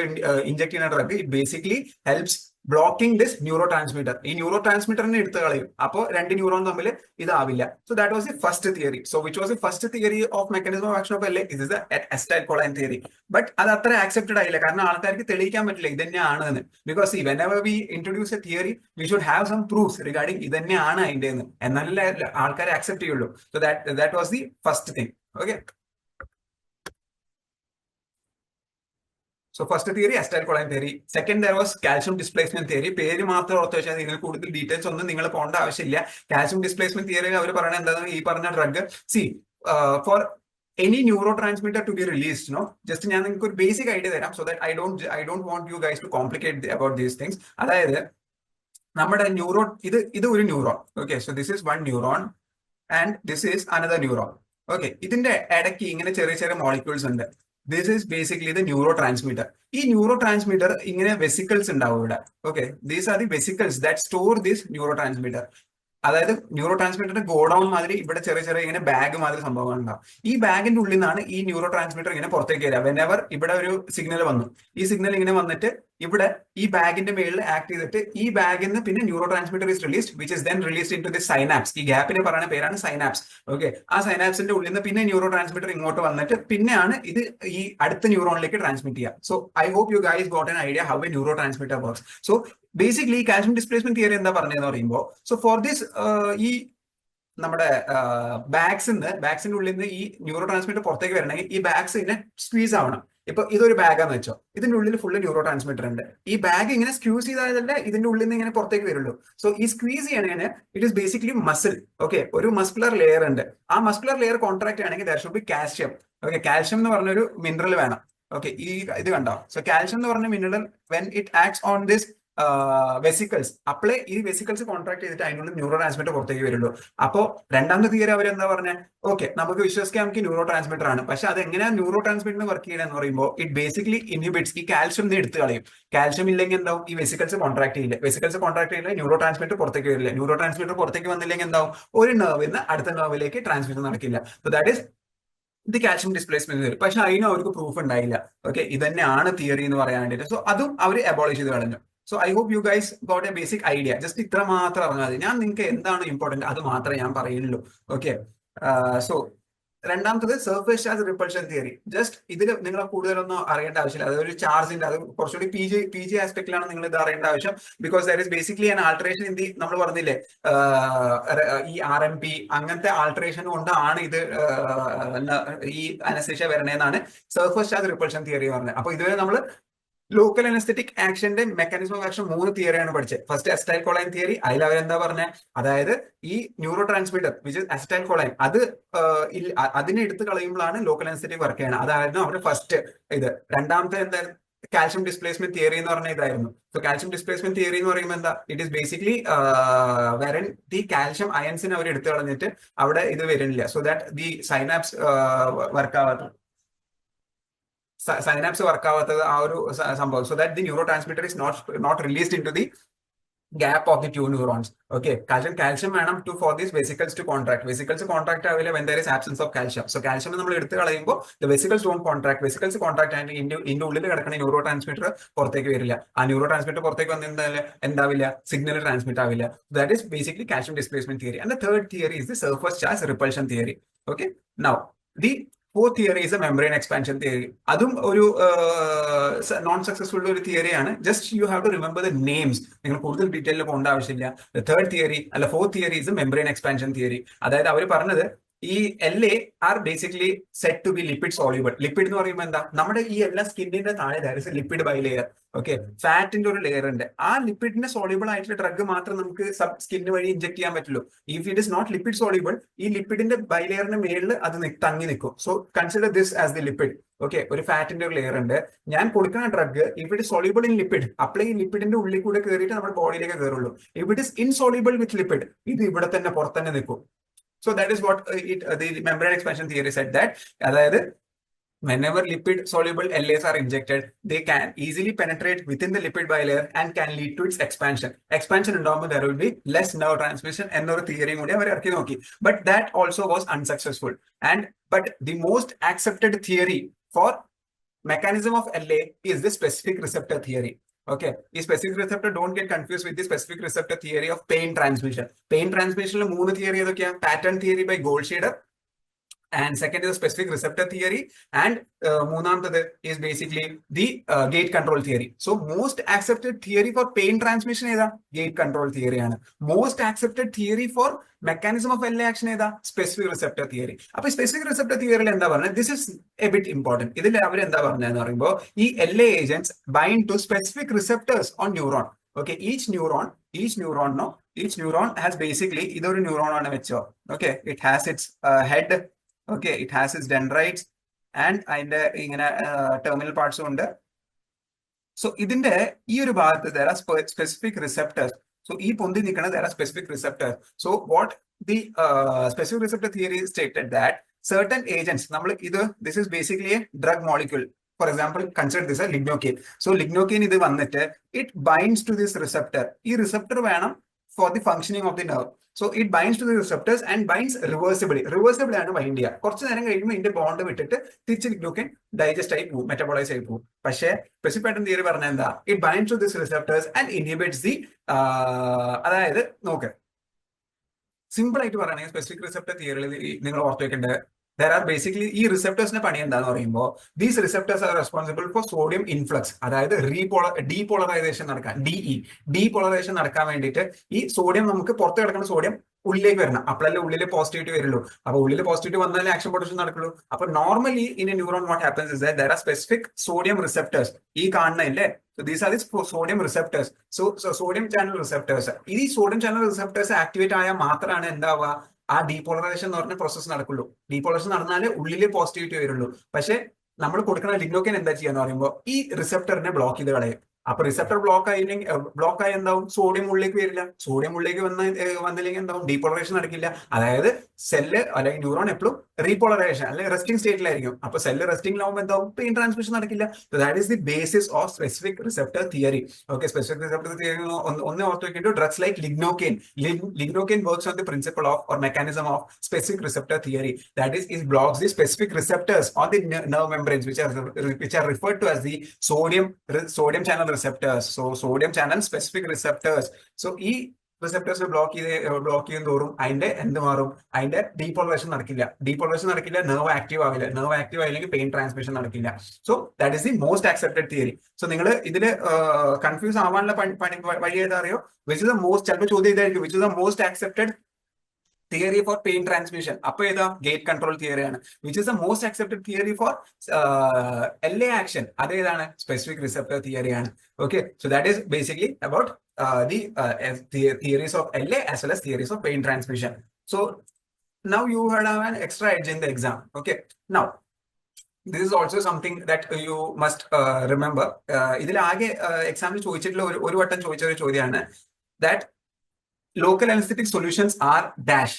ഇഞ്ചെക്ട് ചെയ്യുന്ന drug it basically helps blocking this neurotransmitter. ഈ ന്യൂറോ ട്രാൻസ്മിറ്ററിനെ എടുത്ത് കളയും, അപ്പോൾ രണ്ട് ന്യൂറോൺ തമ്മിൽ ഇതാവില്ല. So that was the first theory. So which was the first theory of mechanism of action of L A, it is the acetyl choline theory. But അത് അത്ര ആക്സെപ്റ്റഡ് ആയില്ല, കാരണം ആൾക്കാർക്ക് തെളിയിക്കാൻ പറ്റില്ല ഇതന്നെയാണ് എന്ന്. Because whenever we introduce a theory we should have some proofs regarding ഇതന്നെയാണ് അതിന്റെ എന്ന്, എന്നാലല്ലേ ആൾക്കാരെ ആക്സെപ്റ്റ് ചെയ്യുള്ളൂ. So that was the first thing. Okay, so first theory acetylcholine theory. Second there was calcium displacement theory. പേര് മാത്രം ഓർത്ത് വെച്ചാൽ ഇതിൽ കൂടുതൽ ഡീറ്റെയിൽസ് ഒന്നും നിങ്ങൾ പോകേണ്ട ആവശ്യമില്ല. കാൽഷ്യം ഡിസ്പ്ലേസ്മെന്റ് തിയറി അവർ പറയുന്നത് എന്താണ്, ഈ പറഞ്ഞ drug for any neurotransmitter to be released, no, just ഞാൻ നിങ്ങൾക്ക് ഒരു ബേസിക് ഐഡിയ തരാം, so that I don't want you guys to complicate about these things. അതായത് നമ്മുടെ ന്യൂറോൺ, ഇത് ഒരു neuron. Okay, so this is one neuron and this is another neuron. Okay, ഇതിന്റെ ഇടയ്ക്ക് ഇങ്ങനെ ചെറിയ ചെറിയ മോളിക്യൂൾസ് ഉണ്ട്. This is basically the neuro transmitter. ഈ ന്യൂറോ ട്രാൻസ്മിറ്റർ ഇങ്ങനെ വെസിക്കിൾസ് ഉണ്ടാവും ഇവിടെ. Okay, these are the vesicles that store this neuro transmitter. അതായത് ന്യൂറോ ട്രാൻസ്മിറ്ററിന്റെ ഗോഡൌൺ മാതിരി ഇവിടെ ചെറിയ ചെറിയ ഇങ്ങനെ ബാഗ് മാതിരി സംഭവങ്ങൾ ഉണ്ടാവും. ഈ ബാഗിന്റെ ഉള്ളിൽ നിന്നാണ് ഈ ന്യൂറോ ട്രാൻസ്മിറ്റർ ഇങ്ങനെ പുറത്തേക്ക് വരിക. വെനെവർ ഇവിടെ ഒരു സിഗ്നൽ വന്നു, ഈ സിഗ്നൽ ഇങ്ങനെ വന്നിട്ട് ഇവിടെ ഈ ബാഗിന്റെ മേളിൽ ആക്ട് ചെയ്തിട്ട് ഈ ബാഗിൽ നിന്ന് പിന്നെ neurotransmitter is released, which is then released in to the synapse. ഈ ഗ്യാപ്പിന് പറയുന്ന പേരാണ് സൈനാപ്സ്. ഓക്കെ, ആ സൈനാപ്സിന്റെ ഉള്ളിൽ നിന്ന് പിന്നെ ന്യൂറോ ട്രാൻസ്മിറ്റർ ഇങ്ങോട്ട് വന്നിട്ട് പിന്നെയാണ് ഇത് ഈ അടുത്ത ന്യൂറോണിലേക്ക് ട്രാൻസ്മിറ്റ് ചെയ്യുക. So I hope you guys got an idea how a neurotransmitter works. So basically calcium displacement theory എന്താ പറഞ്ഞതെന്ന് പറയുമ്പോൾ, സോ ഫോർ ദിസ് ഈ നമ്മുടെ ബാഗ്സിന്റെ ഉള്ളിൽ നിന്ന് ഈ ന്യൂറോ ട്രാൻസ്മിറ്റർ പുറത്തേക്ക് വരണമെങ്കിൽ ഈ ബാഗ്സ് ഇങ്ങനെ സ്ക്വീസ് ആവണം. ഇപ്പൊ ഇതൊരു ബാഗാന്ന് വെച്ചോ, ഇതിന്റെ ഉള്ളിൽ ഫുള്ള് ന്യൂറോ ട്രാൻസ്മിറ്റർ ഉണ്ട്. ഈ ബാഗ് ഇങ്ങനെ സ്ക്യൂസ് ചെയ്താലല്ലേ ഇതിന്റെ ഉള്ളിൽ നിന്ന് ഇങ്ങനെ പുറത്തേക്ക് വരുള്ളൂ. സോ ഈ സ്ക്വീസ് ചെയ്യണേന് it is basically muscle. Okay, ഒരു മസ്കുലർ ലെയർ ഉണ്ട്. ആ മസ്കുലർ ലെയർ കോൺട്രാക്ട് ആണെങ്കിൽ there should be calcium. Okay, calcium എന്ന് പറഞ്ഞൊരു മിനറൽ വേണം. ഓക്കെ, ഈ ഇത് കണ്ടോ. സോ കാൽഷ്യം എന്ന് പറഞ്ഞ mineral when it acts on this vesicles, അപ്പോഴേ ഈ വെസിക്കിൾസ് കോൺട്രാക്ട് ചെയ്തിട്ട് അതിനുള്ള ന്യൂറോ ട്രാൻസ്മിറ്റർ പുറത്തേക്ക് വരുള്ളൂ. അപ്പോൾ രണ്ടാമത്തെ തിയറി അവരെന്താ പറഞ്ഞത്, ഓക്കെ നമുക്ക് വിശ്വസിക്കാം നമുക്ക് ന്യൂറോ ട്രാൻസ്മിറ്റർ ആണ്, പക്ഷെ അത് എങ്ങനെയാണ് ന്യൂറോ ട്രാൻസ്മിറ്ററിന് വർക്ക് ചെയ്യണമെന്ന് പറയുമ്പോൾ ഇറ്റ് ബേസിക്കലി ഇൻഹിബിറ്റ്സ് ഈ കാൽഷ്യം എടുത്ത് കളയും. കാൽഷ്യം ഇല്ലെങ്കിൽ എന്താവും, ഈ വെസിക്കിൾസ് കോൺട്രാക്ട് ചെയ്യില്ല. വെസിക്കിൾസ് കോൺട്രാക്ട് ചെയ്യില്ല, ന്യൂറോ ട്രാൻസ്മിറ്റർ പുറത്തേക്ക് വരില്ല. ന്യൂറോ ട്രാൻസ്മിറ്റർ പുറത്തേക്ക് വന്നില്ലെങ്കിൽ എന്താവും, ഒരു നെർവിൽ നിന്ന് അടുത്ത നെർവിലേക്ക് ട്രാൻസ്മിറ്റർ നടക്കില്ല. സോ ദാറ്റ് ഈസ് ഇത് കാൽഷ്യം ഡിസ്പ്ലേസ്മെന്റ് തിയറി. പക്ഷെ അതിനും അവർക്ക് പ്രൂഫ് ഉണ്ടായില്ല. ഓക്കെ, ഇത് തന്നെയാണ് തിയറി എന്ന് പറയാൻ വേണ്ടിയിട്ട്. സോ അതും അവർ അബോളിഷ് ചെയ്ത് കളഞ്ഞു. So I hope you guys got a basic idea. Just ഇത്ര മാത്രം അറിഞ്ഞാൽ മതി. ഞാൻ നിങ്ങൾക്ക് എന്താണ് ഇമ്പോർട്ടന്റ് അത് മാത്രമേ ഞാൻ പറയുള്ളൂ. ഓക്കെ, സോ രണ്ടാമത്തത് surface charge repulsion theory. Just ഇതിൽ നിങ്ങൾ കൂടുതലൊന്നും അറിയേണ്ട ആവശ്യമില്ല. അതൊരു ചാർജിന്റെ, അത് കുറച്ചുകൂടി പി ജി ആസ്പെക്റ്റിലാണ് നിങ്ങൾ ഇത് അറിയേണ്ട ആവശ്യം. Because there is basically an alteration in the, നമ്മൾ പറഞ്ഞില്ലേ ഈ RMP അങ്ങനത്തെ ആൾട്ടറേഷൻ കൊണ്ടാണ് ഇത് ഈ അനസ്തേഷ്യ വരണേന്നാണ് സർഫേസ് ചാർജ് റിപ്പൾഷൻ തിയറി പറഞ്ഞത്. അപ്പൊ ഇതുവരെ നമ്മൾ ലോക്കൽ അനസ്തെറ്റിക് ആക്ഷന്റെ മെക്കാനിസം ഓഫ് ആക്ഷൻ 3 തിയറിയാണ് പഠിച്ചത്. ഫസ്റ്റ് അസറ്റൈൽ കോളൈൻ തിയറി, അതിൽ അവരെന്താ പറഞ്ഞത്, അതായത് ഈ neuro transmitter which is acetyl choline അതിനെ എടുത്ത് കളയുമ്പോഴാണ് ലോക്കൽ അനസ്തെറ്റിക് വർക്ക് ചെയ്യണം. അതായിരുന്നു അവരുടെ ഫസ്റ്റ് ഇത്. രണ്ടാമത്തെ എന്തായിരുന്നു, കാൽഷ്യം ഡിസ്പ്ലേസ്മെന്റ് തിയറി എന്ന് പറഞ്ഞ ഇതായിരുന്നു. സോ കാൽഷ്യം ഡിസ്പ്ലേസ്മെന്റ് തിയറി എന്ന് പറയുമ്പോൾ എന്താ, it is basically wherein the calcium അയൻസിനെ അവർ എടുത്തു കളഞ്ഞിട്ട് അവിടെ ഇത് വരുന്നില്ല. So that the synapse work ആവാത്തത് ആ ഒരു സംഭവം. So that the neurotransmitter is not released in to the gap of the two neurons. Okay, calcium വേണം to for these vesicles to contract. Vesicles contract ആവില്ല when there is absence of calcium. So calcium നമ്മൾ എടുത്ത് കളയുമ്പോൾ the vesicles don't contract. Vesicles contract ആയിട്ട് ഇതിന്റെ ഉള്ളിൽ കിടക്കുന്ന neuro transmitter പുറത്തേക്ക് വരില്ല. ആ ന്യൂറോ ട്രാൻസ്മിറ്റർ പുറത്തേക്ക് വന്ന് എന്താവില്ല, സിഗ്നൽ ട്രാൻസ്മിറ്റ് ആവില്ല. That is basically calcium displacement theory. And the third theory is the surface charge repulsion theory. Okay, now the fourth theory is a membrane expansion theory. അതും ഒരു non successful ഒരു തിയറിയാണ്. Just you have to remember the names. നിങ്ങൾ കൂടുതൽ ഡീറ്റെയിലിൽ പോകേണ്ട ആവശ്യമില്ല. The third theory അല്ല fourth theory is membrane expansion theory. അതായത് അവർ പറഞ്ഞത് ഈ LA are basically set to be lipid soluble. Lipid എന്ന് പറയുമ്പോൾ എന്താ, നമ്മുടെ ഈ എല്ലാ സ്കിന്നിന്റെ താഴെ there is a lipid bilayer. Okay, ഫാറ്റിന്റെ ഒരു ലെയർ ഉണ്ട്. ആ ലിപ്പിഡിന്റെ സോളിബിൾ ആയിട്ടുള്ള ഡ്രഗ് മാത്രം നമുക്ക് സ്കിന്ന് വഴി ഇഞ്ചെക്ട് ചെയ്യാൻ പറ്റുള്ളൂ. If it is not lipid soluble, ഈ ലിപ്പിഡിന്റെ ബൈ ലെയറിന്റെ മേളിൽ അത് തങ്ങി നിൽക്കും. So consider this as the lipid. Okay, ഒരു ഫാറ്റിന്റെ ഒരു ലെയർ ഉണ്ട്. ഞാൻ കൊടുക്കുന്ന drug if it soluble in lipid, അപ്പോൾ ഈ ലിപ്പിഡിന്റെ ഉള്ളിൽ കൂടെ കയറിയിട്ട് നമ്മുടെ ബോഡിയിലേക്ക് കയറുള്ളൂ. If it is insoluble with lipid, ഇത് ഇവിടെ തന്നെ പുറത്തന്നെ നിൽക്കും. So that is what the membrane expansion theory said, that അതായത് whenever lipid soluble LAs are injected, they can easily penetrate within the lipid bilayer and can lead to its expansion. Expansion ഉണ്ടാകുമ്പോൾ there will be less nerve transmission എന്നൊരു തിയറിയും കൂടി അവർ ഇറക്കി നോക്കി. But that also was unsuccessful. But the most accepted theory for mechanism of LA is the specific receptor theory. Okay, the specific receptor, don't get confused with the specific receptor theory of pain transmission. Pain transmission മൂന്ന് theory ഏതൊക്കെയാണ്? Pattern theory by Goldscheder, and second is the specific receptor theory, and മൂന്നാമത്തത് is basically the gate control theory. So most accepted theory for pain transmission ഏതാ? Gate control theory ആണ്. Most accepted theory for mechanism of LA action ഏതാ? Specific receptor theory. അപ്പൊ specific receptor theory എന്താ പറഞ്ഞത്? This is a bit important. ഇതിൽ അവർ എന്താ പറഞ്ഞതെന്ന് പറയുമ്പോൾ ഈ LA agents bind to specific receptors on neuron. Okay, each neuron has basically ഇതൊരു neuron ആണ് വെച്ചോ. Okay, it has its head. Okay, it has its dendrites and അതിന്റെ ഇങ്ങനെ terminal parts ഉണ്ട്. So ഇതിന്റെ ഈ ഒരു ഭാഗത്ത് there are specific receptors. So ഈ പൊന്തി നിൽക്കുന്ന there are specific receptors. So what the specific receptor theory stated that certain agents, this is basically a drug molecule. For example, consider this as lignocaine. So lignocaine ഇത് വന്നിട്ട് it binds to this receptor. ഈ receptor വേണം for the functioning of the nerve. So it binds to the receptors and binds reversibly. Reversibly ആണ് bind ചെയ്യുക. കുറച്ച് നേരം കഴിയുമ്പോൾ ഇതിന്റെ ബോണ്ട് വിട്ടിട്ട് തിരിച്ച് ലിഗ്നോക്കൈൻ ഡൈജസ്റ്റ് ആയി പോകും, മെറ്റബോളൈസ് ആയി പോകും. പക്ഷേ സ്പെസിഫിക് പാറ്റേൺ തിയറി പറഞ്ഞ എന്താ? It binds to this receptors and inhibits the, അതായത് നോക്ക്, സിമ്പിൾ ആയിട്ട് പറയുകയാണെങ്കിൽ സ്പെസിഫിക് റിസെപ്റ്റർ തിയറിയിൽ നിങ്ങൾ ഓർത്ത് വെക്കേണ്ടത് there are basically ഈ റിസെപ്റ്റേഴ്സിന്റെ പണി എന്താന്ന് പറയുമ്പോൾ these receptors are responsible for sodium influx, അതായത് ഡീപോളറൈസേഷൻ നടക്കാൻ, ഡീപോളറൈസേഷൻ നടക്കാൻ വേണ്ടിയിട്ട് ഈ സോഡിയം, നമുക്ക് പുറത്ത് കിടക്കുന്ന സോഡിയം ഉള്ളിലേക്ക് വരണം, അപ്പോഴല്ലേ ഉള്ളിൽ പോസിറ്റിവിറ്റി വരുള്ളൂ. അപ്പൊ ഉള്ളിൽ പോസിറ്റിവിറ്റി വന്നാലേ ആക്ഷൻ പൊട്ടൻഷ്യൽ നടക്കുള്ളൂ. അപ്പൊ normally in A neuron what happens is that there are specific sodium receptors. ഈ കാണുന്നില്ലേ? So these are the sodium receptors. So sodium channel receptors. ഈ sodium channel receptors ആക്ടിവേറ്റ് ആയാൽ മാത്രമാണ് എന്താവുക? ആ ഡീപോളറൈസേഷൻ എന്ന് പറഞ്ഞ പ്രോസസ്സ് നടക്കുള്ളൂ. ഡീപോളറൈസേഷൻ നടന്നാലേ ഉള്ളിൽ പോസിറ്റിവിറ്റി വരുള്ളൂ. പക്ഷെ നമ്മൾ കൊടുക്കുന്ന ലിഗ്നോക്കൈൻ എന്താ ചെയ്യാന്ന് പറയുമ്പോൾ ഈ റിസെപ്റ്ററിനെ ബ്ലോക്ക് ചെയ്ത് കളയും. അപ്പൊ റിസെപ്റ്റർ ബ്ലോക്ക് ആയി എന്താവും? സോഡിയം ഉള്ളിലേക്ക് വരില്ല. സോഡിയം ഉള്ളിലേക്ക് വന്നില്ലെങ്കിൽ എന്താവും? ഡീപോളറൈസേഷൻ നടക്കില്ല. അതായത് സെല്ല് അല്ലെങ്കിൽ ന്യൂറോൺ എപ്പോഴും റീപോളറൈസേഷൻ അല്ലെങ്കിൽ റെസ്റ്റിംഗ് സ്റ്റേറ്റിലായിരിക്കും. അപ്പൊ സെല്ല് റെസ്റ്റിംഗിലാവുമ്പോൾ എന്താവും? പെയിൻ ട്രാൻസ്മിഷൻ നടക്കില്ല. That is the basis of specific receptor theory. Okay, specific receptor theory ഒന്ന് ഓർത്ത് വെക്കേണ്ടു. Drugs like lignocaine works on the principle of or mechanism of specific receptor theory. That is, it blocks the specific receptors on the nerve membranes which are referred to as the sodium channel receptors. So sodium channel specific receptors. So ഈ receptors block ചെയ്യും തോറും അതിന്റെ എന്ത് മാറും? അതിന്റെ depolarisation നടക്കില്ല. Nerve active ആവില്ല. Nerve active ആയില്ലെങ്കിൽ pain transmission നടക്കില്ല. So that is the most accepted theory. So നിങ്ങൾ ഇതിൽ കൺഫ്യൂസ് ആവാനുള്ള വഴി ഏതാ അറിയോ? വിച്ച് ഇസ് ദ മോസ്റ്റ്, ചിലപ്പോൾ ചോദ്യം ഇതായിരിക്കും, which is the most accepted theory for pain transmission? അപ്പൊ ഏതാ? ഗേറ്റ് കൺട്രോൾ തിയറിയാണ്. Which is the most accepted theory for LA action? അതേതാണ്? സ്പെസിഫിക് റിസെപ്റ്റർ തിയറിയാണ്. Okay, so that is basically about the theories of LA as well as theories of pain transmission. So now you have an extra edge in the exam. Okay, now this is also something that you must remember. ഇതിൽ ആകെ എക്സാമിൽ ചോദിച്ചിട്ടുള്ള ഒരു വട്ടം ചോദിച്ച ഒരു ചോദ്യമാണ് that local anesthetic solutions are dash.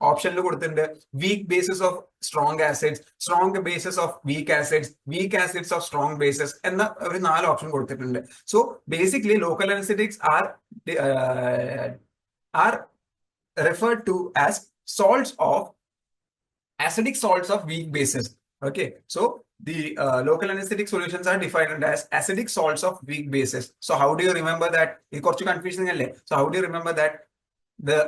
ഓപ്ഷനിൽ കൊടുത്തിട്ടുണ്ട് weak bases of strong acids, strong bases of weak acids, weak acids of strong bases എന്ന ഒരു 4 ഓപ്ഷൻ കൊടുത്തിട്ടുണ്ട്. So basically local anesthetics are referred to as salts of acidic salts of weak bases. Okay, so the local anesthetic solutions are defined as acidic salts of weak bases. So how do you remember that? ഇത് കുറച്ച് confusing അല്ലേ? So how do you remember that? The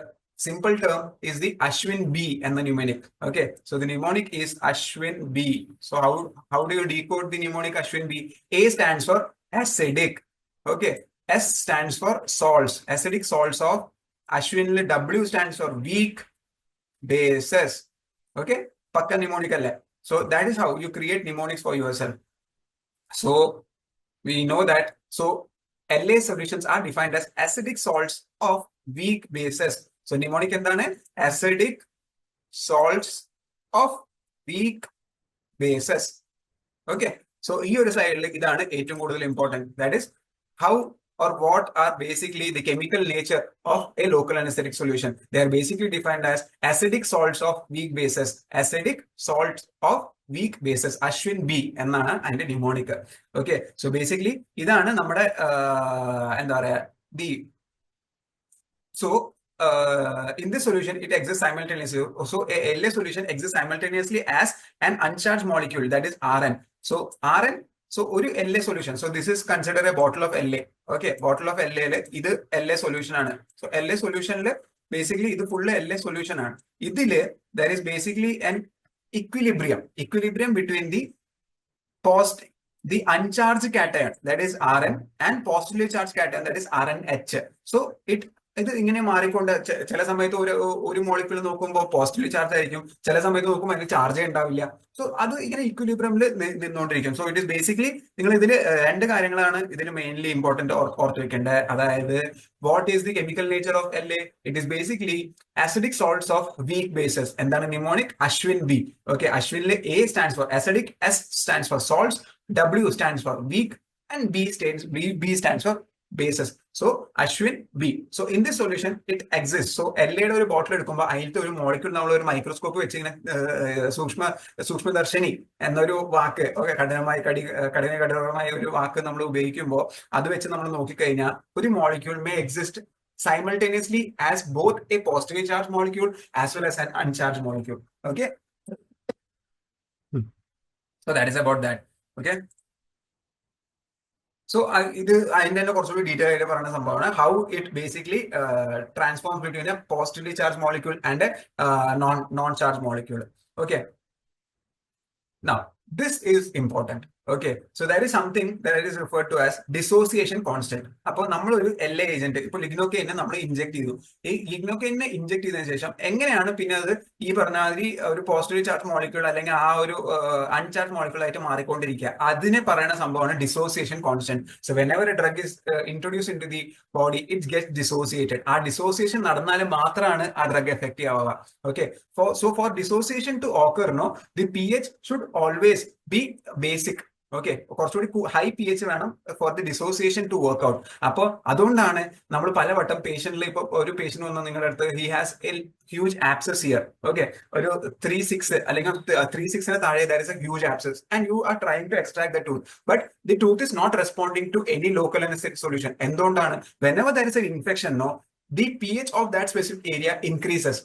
simple term is the Ashwin B and the mnemonic. Okay, so the mnemonic is Ashwin B. So how do you decode the mnemonic Ashwin B? A stands for acidic. Okay, S stands for salts, acidic salts of Ashwin. W stands for weak bases. Okay, pakka mnemonic alle. So that is how you create mnemonics for yourself. So we know that. So LA solutions are defined as acidic salts of weak bases. So mnemonic എന്താണ്? Acidic salts of weak bases. Okay, so ഈ ഒരു സൈഡിൽ ഇതാണ് ഏറ്റവും കൂടുതൽ important. That is how or what are basically the chemical nature of a local anesthetic solution. They are basically defined as acidic salts of weak bases. Acidic salts of weak bases. Ashwin B എന്നാണ് അതിന്റെ mnemonic. Okay, so basically ഇതാണ് നമ്മുടെ എന്താ പറയാ the. So in this solution, it exists simultaneously. So a LA solution exists simultaneously as an uncharged molecule, that is Rn. So Rn, so ഒരു LA solution. So this is considered a bottle of LA. Okay, bottle of LA ല് ഇത് LA solution ആണ്. So LA solution ല് basically ഇത് full LA solution ആണ്. ഇതില് there is basically an equilibrium between the uncharged cation, that is Rn, and positively charged cation, that is RnH. So ഇത് ഇങ്ങനെ മാറിക്കൊണ്ട് ചില സമയത്ത് ഒരു മോളിക്യൂൾ നോക്കുമ്പോൾ പോസിറ്റീവ്ലി ചാർജ് ആയിരിക്കും, ചില സമയത്ത് നോക്കുമ്പോൾ അതിന് ചാർജേ ഉണ്ടാവില്ല. സോ അത് ഇങ്ങനെ ഇക്വിലിബ്രിയമിൽ നിന്നുകൊണ്ടിരിക്കും. സോ ഇറ്റ് ഇസ് ബേസിക്കലി നിങ്ങൾ ഇതിൽ രണ്ട് കാര്യങ്ങളാണ് ഇതിൽ മെയിൻലി ഇമ്പോർട്ടന്റ് ഓർത്ത് വെക്കേണ്ടത്. അതായത് what is the chemical nature of LA? It is basically acidic salts of weak bases. എന്താണ് mnemonic? Ashwin B. Okay, Ashwinle A stands for acidic, S stands for salts, W stands for weak, and B stands for bases. So Ashwin B. So in this solution it exists. So LA ഒരു ബോട്ടിൽ എടുക്കുമ്പോൾ അതിലത്തെ ഒരു molecule നമ്മൾ ഒരു microscope വെച്ച് ഇങ്ങനെ സൂക്ഷ്മദർശിനി എന്നൊരു വാക്ക്, okay, കഠിനമായ ഒരു വാക്ക് നമ്മൾ ഉപയോഗിക്കുമ്പോൾ അത് വെച്ച് നമ്മൾ നോക്കിക്കഴിഞ്ഞാൽ ഒരു molecule may exist simultaneously as both a positively charged molecule as well as an uncharged molecule. Okay, so that is about that. Okay, so ഇത് അതിന്റെ തന്നെ കുറച്ചുകൂടി ഡീറ്റെയിൽ ആയിട്ട് പറയുന്ന സംഭവമാണ് how it basically transforms between a positively charged molecule and a non-charged molecule. Okay, now this is important. Okay, so that is something that is referred to as dissociation constant. അപ്പോൾ നമ്മൾ ഒരു LA agent ഇപ്പൊ ലിഗ്നോകെയിനെ നമ്മൾ inject ചെയ്തു. ഈ ലിഗ്നോകെയിനെ inject ചെയ്തതിനു ശേഷം എങ്ങനെയാണ് പിന്നെ അത് ഈ പറഞ്ഞ മാതിരി ഒരു പോസിറ്റീവ് ചാർജ് മോളിക്യൂൾ അല്ലെങ്കിൽ ആ ഒരു അൺചാർജ് മോളിക്യൂൾ ആയിട്ട് മാറിക്കൊണ്ടിരിക്കുക, അതിനെ പറയുന്ന സംഭവമാണ് dissociation constant. So whenever a drug is introduce in to the body it gets dissociated. ആ ഡിസോസിയേഷൻ നടന്നാൽ മാത്രമാണ് ആ ഡ്രഗ് എഫക്റ്റീവ് ആവുക. Okay, for dissociation to occur no the pH should always be basic. Okay, കുറച്ചുകൂടി high pH വേണം for the dissociation to work out. അപ്പോൾ അതുകൊണ്ടാണ് നമ്മൾ പലവട്ടം പേഷ്യന്റിൽ, ഇപ്പൊ ഒരു പേഷ്യന്റ് വന്നു നിങ്ങളുടെ അടുത്ത്, he has a huge abscess here. Okay, ഒരു 3-6 അല്ലെങ്കിൽ 3-6 താഴെ there is a huge abscess and you are trying to extract the tooth, but the tooth is not responding to any local anaesthetic solution. എന്തുകൊണ്ടാണ്? Whenever there is an infection no the pH of that specific area increases.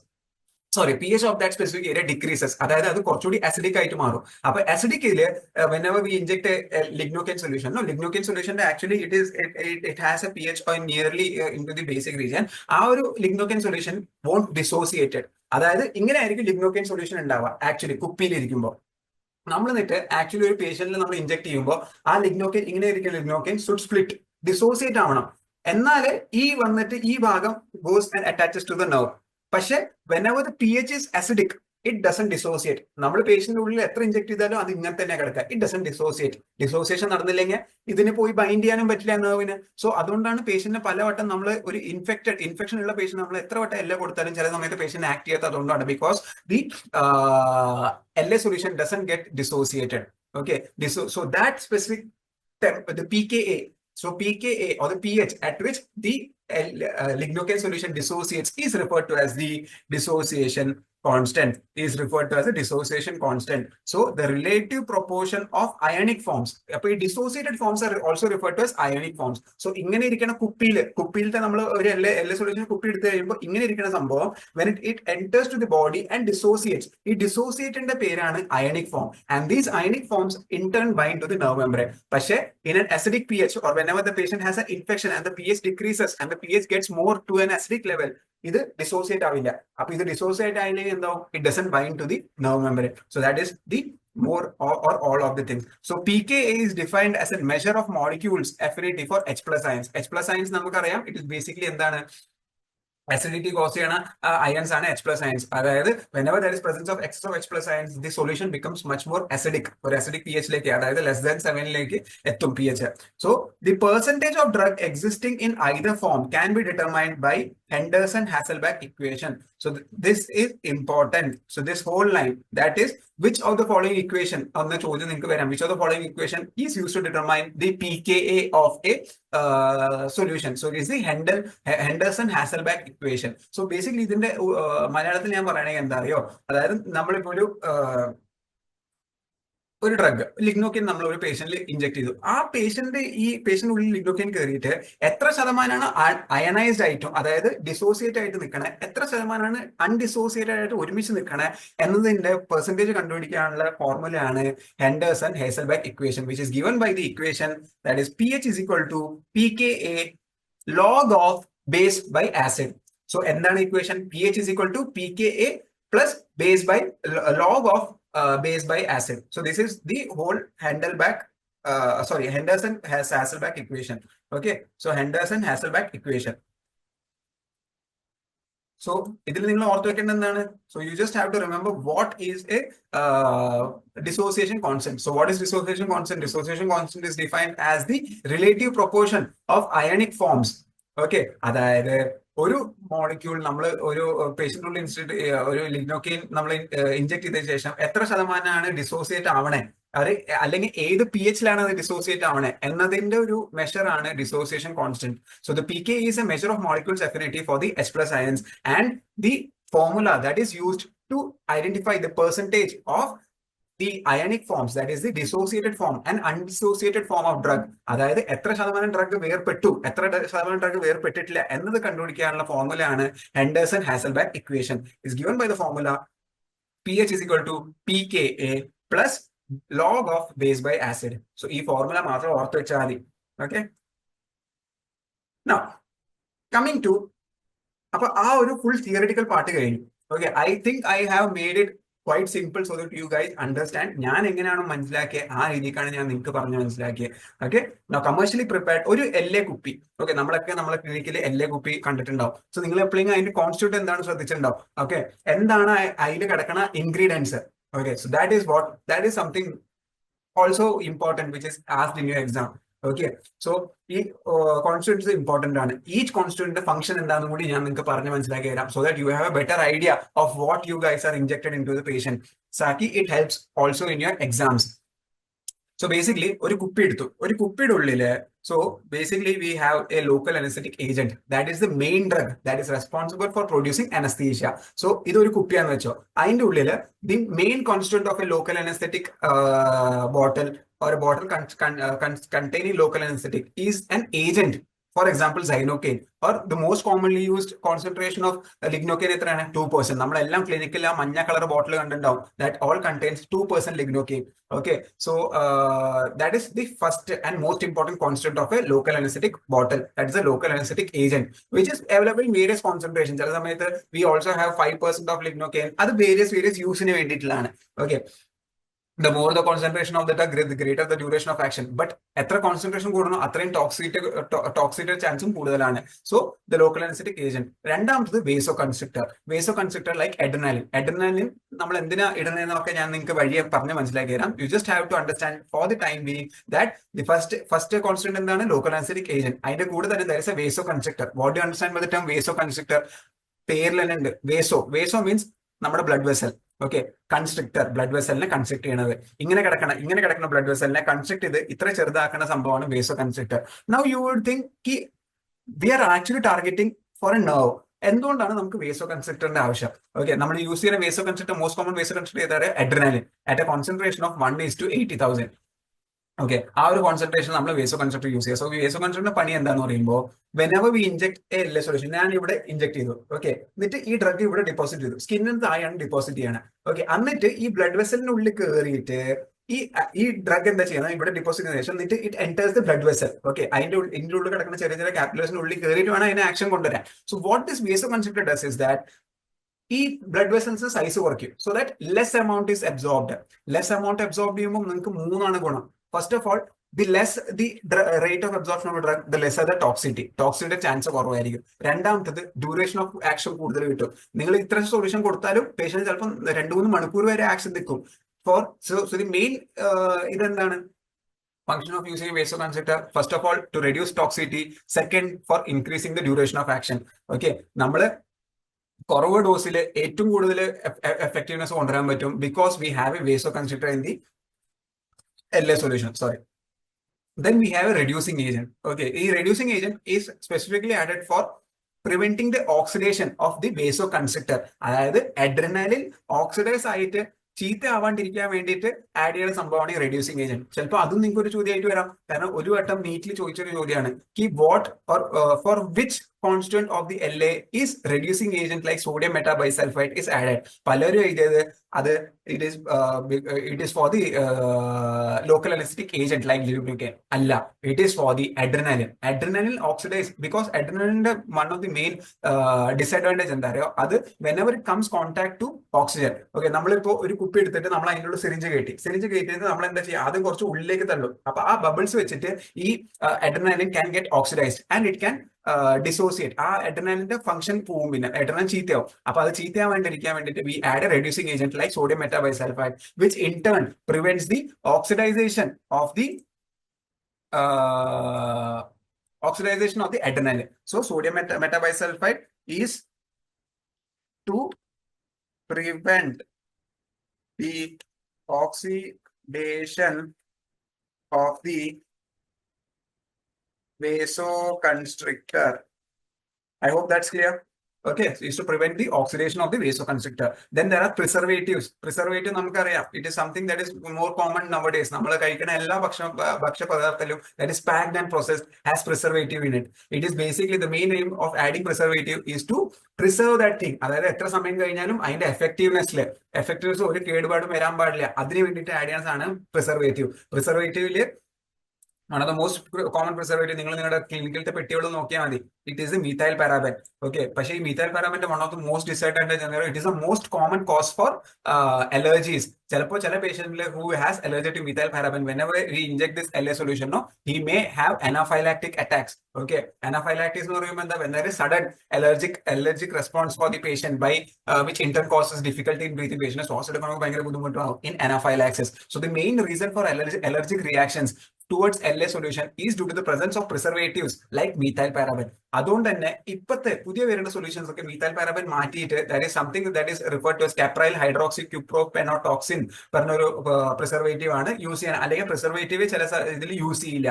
pH of that specific area decreases. അതായത് അത് കുറച്ചുകൂടി acidic ആയിട്ട് മാറും. അപ്പൊ അസിഡിക്കില് whenever we inject a lignocaine solution, no, lignocaine solution actually it has a pH point nearly into the basic region. ആ ഒരു lignocaine solution won't dissociated. അതായത് ഇങ്ങനെ ആയിരിക്കും lignocaine solution ഉണ്ടാവുക ആക്ച്വലി കുപ്പിയിൽ ഇരിക്കുമ്പോൾ. നമ്മൾ എന്നിട്ട് ആക്ച്വലി ഒരു പേഷ്യന്റിൽ നമ്മൾ ഇൻജെക്ട് ചെയ്യുമ്പോൾ ആ ലിഗ്നോകെയിൻ ഇങ്ങനെ ഇരിക്കുന്ന ലിഗ്നോകെയിൻ ഷുഡ് സ്പ്ലിറ്റ്, ഡിസോസിയേറ്റ് ആവണം. എന്നാൽ ഈ വന്നിട്ട് ഈ ഭാഗം goes and attaches to the nerve. പക്ഷെ whenever the pH is acidic, it doesn't dissociate. നമ്മൾ പേഷ്യന്റിന്റെ ഉള്ളിൽ എത്ര ഇൻജെക്ട് ചെയ്താലും അത് ഇങ്ങനെ തന്നെ കിടക്കുക. It doesn't dissociate. ഡിസോസിയേഷൻ നടന്നില്ലെങ്കിൽ ഇതിന് പോയി ബൈൻഡ് ചെയ്യാനും പറ്റില്ല നെർവിന്. സോ അതുകൊണ്ടാണ് പേഷ്യന്റിന് പലവട്ടം നമ്മൾ ഒരു ഇൻഫെക്ഷൻ ഉള്ള പേഷ്യന്റ് നമ്മൾ എത്ര വട്ടം LA കൊടുത്താലും ചില സമയത്ത് പേഷ്യന്റ് ആക്ട് ചെയ്യാത്ത അതുകൊണ്ടാണ്. Because the LA solution doesn't get dissociated. Okay, so that specific the pKa, so pKa or the pH at which the lignocaine solution dissociates is referred to as the dissociation constant. Is referred to as a dissociation constant. So the relative proportion of ionic forms, dissociated forms are also referred to as ionic forms. So ഇങ്ങനെ ഇരിക്കുന്ന കുപ്പിയിലത്തെ നമ്മൾ ഒരു LA solution കുപ്പി എടുത്തു കഴിയുമ്പോൾ ഇങ്ങനെ ഇരിക്കുന്ന സംഭവം when it enters to the body and dissociates, ഈ ഡിസോസിയേറ്റിന്റെ പേരാണ് ionic form, and these ionic forms in turn bind to the nerve membrane. പക്ഷേ in an acidic pH or whenever the patient has an infection and the pH decreases and the pH gets more to an acidic level, ഇത് dissociate ആവില്ല. അപ്പൊ ഇത് dissociate ആയില്ലെങ്കിൽ എന്താവും? It doesn't bind to the nerve membrane. So that is the more or all of the things. So pKa is defined as a measure of molecules affinity for H+ ions. H+ ions നമുക്കറിയാം, it is basically എന്താണ്? acidity cause ചെയ്യണ ions ആണ് H+ ions. അതായത് whenever there is presence of excess of H+ ions, the solution becomes much more acidic. ഒരു acidic pH ലേക്ക്, അതായത് less than 7 ലേക്ക് എത്തും pH. So the percentage of drug existing in either form can be determined by Henderson-Hasselbalch equation. So this is important. So this whole line, that is, which of the following equation on the ചോദ്യം നിങ്ങൾക്ക് വരാം, which of the following equation is used to determine the pKa of a solution? So it is the Henderson-Hasselbalch equation. So basically ഇതിന്റെ മലയാളത്തിൽ ഞാൻ പറയണെങ്കിൽ എന്താ അറിയോ, അതായത് നമ്മളിപ്പോ ഒരു ഒരു ഡ്രഗ് ലിഗ്നോക്കിൻ നമ്മൾ ഒരു പേഷ്യന്റിൽ ഇഞ്ചെക്ട് ചെയ്തു. ആ പേഷ്യന്റിനുള്ളിൽ ലിഗ്നോക്കിൻ കയറിയിട്ട് എത്ര ശതമാനമാണ് അയണൈസ്ഡ് ആയിട്ടും, അതായത് ഡിസോസിയേറ്റ് ആയിട്ട് നിൽക്കണേ, എത്ര ശതമാനമാണ് അൺഡിസോസിയേറ്റഡ് ആയിട്ട് ഒരുമിച്ച് നിൽക്കണേ എന്നതിന്റെ പെർസെന്റേജ് കണ്ടുപിടിക്കാനുള്ള ഫോർമുലയാണ് Henderson Hasselbalch equation, which is given by the equation that is pH is equal to pKa log of base by acid. So എന്താണ് equation? pH is equal to pKa plus base by log of base by acid. So this is the whole Henderson-Hasselbalch equation. Okay, so Henderson-Hasselbalch equation. So ഇതിൽ നിങ്ങൾ ഓർത്ത് വെക്കേണ്ടത് എന്താണ്? So you just have to remember what is a dissociation constant. So what is dissociation constant? Dissociation constant is defined as the relative proportion of ionic forms. Okay, അതായത് ഒരു molecule നമ്മൾ ഒരു പേഷ്യന്റിനുള്ളിൽ ഒരു ലിഗ്നോക്കിൻ നമ്മൾ ഇഞ്ചെക്ട് ചെയ്തതിനു ശേഷം എത്ര ശതമാനമാണ് ഡിസോസിയേറ്റ് ആവണേ, അല്ലെങ്കിൽ ഏത് pH-ലാണ് അത് ഡിസോസിയേറ്റ് ആവണേ എന്നതിന്റെ ഒരു മെഷർ ആണ് dissociation constant. So the pK is a measure of molecules affinity for the H+ ions, and the formula that is used to identify the percentage of the ionic forms, that is the dissociated form and undissociated form of drug. അതായത് എത്ര ശതമാനം drug വേർപെട്ടു, എത്ര ശതമാനം drug വേർപെട്ടിട്ടില്ല എന്നത് കണ്ടുപിടിക്കാനുള്ള ഫോർമുലയാണ് Henderson-Hasselbalch equation. Is given by the formula pH is equal to pKa plus log of base by acid. So ഈ formula മാത്രം ഓർത്ത് വെച്ചാൽ മതി. ഓക്കെ, now coming to അപ്പൊ ആ ഒരു ഫുൾ തിയറിറ്റിക്കൽ പാർട്ട് കഴിഞ്ഞു. Okay, I think I have made it quite simple so that you guys understand ഞാൻ എങ്ങനെയാണോ മനസ്സിലാക്കിയത് ആ രീതിക്കാണ് ഞാൻ നിങ്ങൾക്ക് പറഞ്ഞു മനസ്സിലാക്കിയത്. ഓക്കെ, കമേഴ്ഷ്യലി പ്രിപ്പയർഡ് ഒരു LA കുപ്പി. ഓക്കെ, നമ്മളെ ക്ലിനിക്കിൽ LA കുപ്പി കണ്ടിട്ടുണ്ടാവും. സോ നിങ്ങൾ എപ്പോഴെങ്കിലും അതിന്റെ കോൺസ്റ്റിറ്റ്യൂട്ട് എന്താണ് ശ്രദ്ധിച്ചിട്ടുണ്ടാവും. ഓക്കെ, എന്താണ് അതിൽ കിടക്കണ ingredients. Okay, so that is something also important which is asked in your exam. Okay, so ഈ കോൺസ്റ്റിറ്റ്യൂൻസ് ഇമ്പോർട്ടന്റ് ആണ്. ഈച്ച് കോൺസ്റ്റിറ്റ്യൂന്റിന്റെ ഫംഗ്ഷൻ എന്താണെന്ന് കൂടി ഞാൻ നിങ്ങൾക്ക് പറഞ്ഞ് മനസ്സിലാക്കി തരാം, so that you have a better idea of what you guys are injected in to the patient. സാക്കി it helps also in your exams. So basically ഒരു കുപ്പി എടുത്തു. ഒരു കുപ്പിയുടെ ഉള്ളില് so basically we have a local anesthetic agent that is the main drug that is responsible for producing anesthesia. So ഇതൊരു കുപ്പിയാന്ന് വെച്ചോ, അതിന്റെ ഉള്ളില് the main constituent of a local anesthetic bottle or a bottle containing local anesthetic is an agent. For example, Xynocaine, or the most commonly used concentration of lignocaine എത്രയാണ്? 2%. നമ്മളെല്ലാം ക്ലിനിക്കിൽ ആ മഞ്ഞ colour ബോട്ടിൽ കണ്ടിട്ടുണ്ടാവും. That all contains 2% lignocaine. Okay, so that is the first and most important constituent of a local anesthetic bottle. That is a local anesthetic agent which is available in various concentrations. ചില സമയത്ത് we also have 5% of lignocaine. അത് various യൂസിന് വേണ്ടിയിട്ടുള്ളതാണ്. Okay, the more the concentration of the drug, the greater the duration of action. But എത്ര concentration കൂടണോ അത്രയും toxicity ചാൻസും കൂടുതലാണ്. So the local anaesthetic agent. രണ്ടാമത്തത് വേസോ കൺസ്ട്രിക്ടർ ലൈക്ക് എഡ്രനാലിൻ നമ്മൾ എന്തിനാ ഇടുന്നതെന്നൊക്കെ ഞാൻ നിങ്ങൾക്ക് വഴിയെ പറഞ്ഞ് മനസ്സിലാക്കി തരാം. You just have to understand for the time being that the first constant എന്താണ്? Local anaesthetic agent. അതിന്റെ കൂടെ തന്നെ there is a vasoconstrictor. What do you understand by the term vasoconstrictor? പേരിൽ തന്നെ ഉണ്ട് വേസോ മീൻസ് നമ്മുടെ blood vessel. Okay, constrictor blood വെസലിനെ constrict ചെയ്യണത്. ഇങ്ങനെ കിടക്കുന്ന ബ്ലഡ് വെസലിനെ കൺസ്ട്രിക്ട് ചെയ്ത് ഇത്ര ചെറുതാക്കുന്ന സംഭവമാണ് vasoconstrictor. Now you would think we are actually targeting for a nerve. എന്തുകൊണ്ടാണ് നമുക്ക് വേസോ കൺസ്ട്രിക്ടറിന്റെ ആവശ്യം? ഓക്കെ, നമ്മൾ യൂസ് ചെയ്യുന്ന വേസോ കൺസ്ട്രിക്ടർ, മോസ്റ്റ് കോമൺ വേസോ കൺസ്ട്രിക്ടർ ഏതാണ്? Adrenaline at A concentration of 1:80,000. Okay, ആ ഒരു കോൺസെൻട്രേഷൻ നമ്മൾ വേസോ കൺസ്ട്രക്ടർ യൂസ് ചെയ്യുക. സോ വേസോ കൺസ്ട്രക്ടറിന്റെ പണി എന്താന്ന് പറയുമ്പോൾ whenever we inject a LA solution, ഞാൻ ഇവിടെ ഇഞ്ചെക്ട് ചെയ്തു. ഓക്കെ, എന്നിട്ട് ഈ ഡ്രഗ് ഇവിടെ ഡെപ്പോസിറ്റ് ചെയ്തു. സ്കിന്നിന് താഴെയാണ് ഡെപ്പോസിറ്റ് ചെയ്യണം. ഓക്കെ, എന്നിട്ട് ഈ ബ്ലഡ് വെസലിനുള്ളിൽ കയറിയിട്ട് ഈ ഡ്രഗ് എന്താ ചെയ്യുന്നത്? ഇവിടെ ഡെപ്പോസിറ്റ് ചെയ്തതിനു ശേഷം എന്നിട്ട് it enters the blood vessel. Okay, അതിന്റെ ഉള്ളിൽ കിടക്കുന്ന ചെറിയ കാപ്പിലേഴ്സിനുള്ളിൽ കയറിയിട്ട് വേണം അതിനെ ആക്ഷൻ കൊണ്ടുവരാൻ. So what this vasoconstrictor does is that ഈ ബ്ലഡ് വെസൽസ് സൈസ് കുറയ്ക്കും, so that less amount is absorbed. Less amount absorb ചെയ്യുമ്പോൾ നിങ്ങൾക്ക് 3 ഗുണം. First of all, the less the rate of absorption of a drug, the lesser the toxicity. Toxicity chance കുറവായിരിക്കും. രണ്ടാമത്തത് duration of action കൂടുതൽ കിട്ടും. നിങ്ങൾ ഇത്ര സൊല്യൂഷൻ കൊടുത്താലും പേഷ്യന്റ് ചിലപ്പോൾ 2-3 മണിക്കൂർ വരെ ആക്ഷൻ നിൽക്കും. സോ ദി മെയിൻ ഇതെന്താണ്? function of using a vasoconstrictor? First of all, to reduce toxicity. Second, for increasing the duration of action. Okay, നമ്മള് കുറവ് ഡോസിൽ ഏറ്റവും കൂടുതൽ എഫക്റ്റീവ്നെസ് കൊണ്ടുവരാൻ പറ്റും because we have A vasoconstrictor in the LA solution. Sorry. Then we have a reducing agent. Okay, a reducing agent is specifically added for preventing the oxidation of the vasoconstrictor. അതായത് adrenaline oxidize ആയിട്ട് ചീത്ത ആവാണ്ടിരിക്കാൻ വേണ്ടിയിട്ട് add ചെയ്യുന്ന സംഭവമാണ് ഈ reducing agent. ചിലപ്പോൾ അതും നിങ്ങൾക്ക് ഒരു ചോദ്യമായിട്ട് വരാം. കാരണം ഒരു വട്ടം നീറ്റിൽ ചോദിച്ചൊരു ചോദ്യമാണ് കി what or for which constituent of the LA is reducing agent like sodium metabisulfite is added. പലരും എഴുതിയത് അത് it is for the local anesthetic agent like lubricant. അല്ല, it is for the adrenaline. Adrenaline oxidize because adrenaline one of the main disadvantage എന്താ അറിയോ, അത് whenever it comes contact to oxygen. Okay, നമ്മളിപ്പോ ഒരു കുപ്പി എടുത്തിട്ട് നമ്മൾ അതിനുള്ള സിറിഞ്ച് കയറ്റിയിട്ട് നമ്മൾ എന്താ ചെയ്യുക, ആദ്യം കുറച്ച് ഉള്ളിലേക്ക് തള്ളും. അപ്പൊ ആ ബബിൾസ് വെച്ചിട്ട് ഈ adrenaline can get oxidized and it can dissociate. ആ അഡ്രിനാലിന്റെ ഫംഗ്ഷൻ പോവും, പിന്നെ അഡ്രിനാലിൻ ചീത്തയാവും. അപ്പൊ അത് ചീത്തയാവാണ്ടിരിക്കാൻ വേണ്ടിയിട്ട് we add a reducing agent like sodium metabisulphide which in turn prevents the oxidisation of the adrenaline. So sodium metabisulfite is to prevent the oxidation of the vasoconstrictor. I hope that's clear. Okay, so is to prevent the oxidation of the vasoconstrictor. Then there are preservatives. Preservative നമുക്കറിയാം, it is something that is more common nowadays. നമ്മൾ കഴിക്കുന്ന എല്ലാ ഭക്ഷ്യപദാർത്ഥത്തിലും that is packed and processed has preservative in it. It is basically the main aim of adding preservative is to preserve that thing. അതായത് എത്ര സമയം കഴിഞ്ഞാലും അതിന്റെ effectiveness ഒരു കേടുപാടും വരാൻ പാടില്ല. അതിന് വേണ്ടിയിട്ട് ആഡ് ചെയ്യാനാണ് പ്രിസർവേറ്റീവില് one of the most common preservative നിങ്ങൾ നിങ്ങളുടെ ക്ലിനിക്കലത്തെ പെട്ടികൾ നോക്കിയാൽ മതി, it is methyl paraben. Okay, പക്ഷേ ഈ മീഥൈൽ പാരാബന്റെ one of the most disadvantage എന്ന് പറയുന്നത് it is a most common cause for allergies. ചിലപ്പോൾ ചില പേഷ്യന്റിൽ who has allergy to methyl paraben whenever we inject this LA solution no he may have anaphylactic attacks. Okay, anaphylaxis എന്ന് പറയുമ്പോൾ എന്താ, when there is sudden allergic response for the patient by which in turn causes difficulty in breathing. Patient ശ്വാസം എടുക്കണമെങ്കിൽ ഭയങ്കര ബുദ്ധിമുട്ടാവും in anaphylaxis. So the main reason for allergic reactions towards LA solution is due to the presence of preservatives like methyl paraben. അതുകൊണ്ട് തന്നെ ഇപ്പോഴത്തെ പുതിയ വരുന്ന solutions ഒക്കെ മീഥൈൽ പാരാബൻ മാറ്റിയിട്ട് that is something that is referred to capryl hydroxy ക്യൂപ്രോപെനോടോക്സിൻ പറഞ്ഞൊരു preservative ആണ് യൂസ് ചെയ്യാൻ. അല്ലെങ്കിൽ പ്രിസർവേറ്റീവ് ചില ഇതിൽ യൂസ് ചെയ്യില്ല,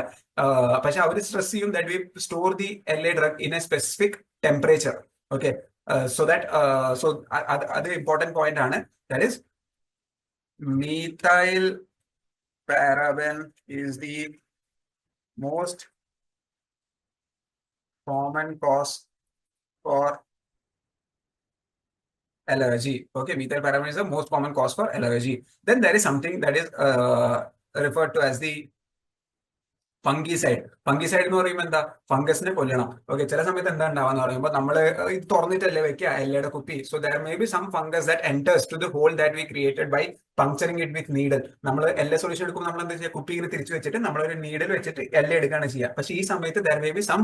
പക്ഷെ അവർ സ്ട്രെസ് ചെയ്യും that we store the LA drug in A specific temperature. Okay, so അത് ഇമ്പോർട്ടന്റ് പോയിന്റ് ആണ്. That is methyl paraben is the most common cause for allergy. Okay, methyl paraben is the most common cause for allergy. Then there is something that is referred to as the fungicide. എന്ന് പറയുമ്പോൾ എന്താ, ഫംഗസിനെ കൊല്ലണം. Okay, ചില സമയത്ത് എന്താ ഉണ്ടാവാന്ന് പറയുമ്പോൾ നമ്മൾ ഇത് തുറന്നിട്ടല്ലേ വെക്കുക LAയുടെ കുപ്പി. So there may be some fungus that enters to the hole that we created by puncturing it with needle. നമ്മൾ LA സൊല്യൂഷൻ എടുക്കുമ്പോൾ നമ്മൾ എന്താ ചെയ്യുക, കുപ്പി ഇങ്ങനെ തിരിച്ചു വെച്ചിട്ട് നമ്മളൊരു നീഡൽ വെച്ചിട്ട് LA എടുക്കുകയാണ് ചെയ്യുക. പക്ഷേ ഈ സമയത്ത് there may be some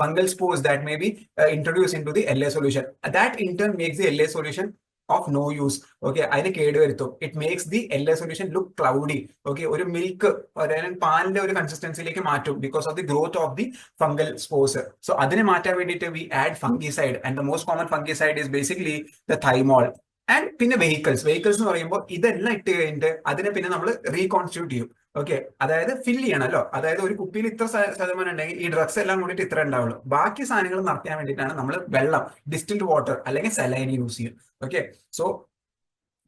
fungal spores that may be introduce in to the LA solution. That in turn makes the LA solution of no use. Okay, അതിന് കേടുവരുത്തും. It makes the LA solution look cloudy. Okay, ഒരു milk പാലിന്റെ ഒരു കൺസിസ്റ്റൻസിയിലേക്ക് മാറ്റും because of the growth of the fungal spores. So അതിനെ മാറ്റാൻ വേണ്ടിയിട്ട് we add fungicide and the most common fungicide is basically the thymol. And പിന്നെ vehicles എന്ന് പറയുമ്പോൾ ഇതെല്ലാം ഇട്ട് കഴിഞ്ഞിട്ട് അതിനെ പിന്നെ നമ്മൾ റീകോൺസ്റ്റിറ്റ്യൂട്ട് ചെയ്യും. ഓക്കെ, അതായത് ഫിൽ ചെയ്യണമല്ലോ. അതായത് ഒരു കുപ്പിയിൽ ഇത്ര ശതമാനം ഉണ്ടെങ്കിൽ ഈ ഡ്രഗ്സ് എല്ലാം കൂടിയിട്ട് ഇത്ര ഉണ്ടാവുള്ളൂ. ബാക്കി സാധനങ്ങൾ നിറയ്ക്കാൻ വേണ്ടിയിട്ടാണ് നമ്മൾ വെള്ളം, ഡിസ്റ്റിൽഡ് വാട്ടർ അല്ലെങ്കിൽ സലൈൻ യൂസ് ചെയ്യും. ഓക്കെ, സോ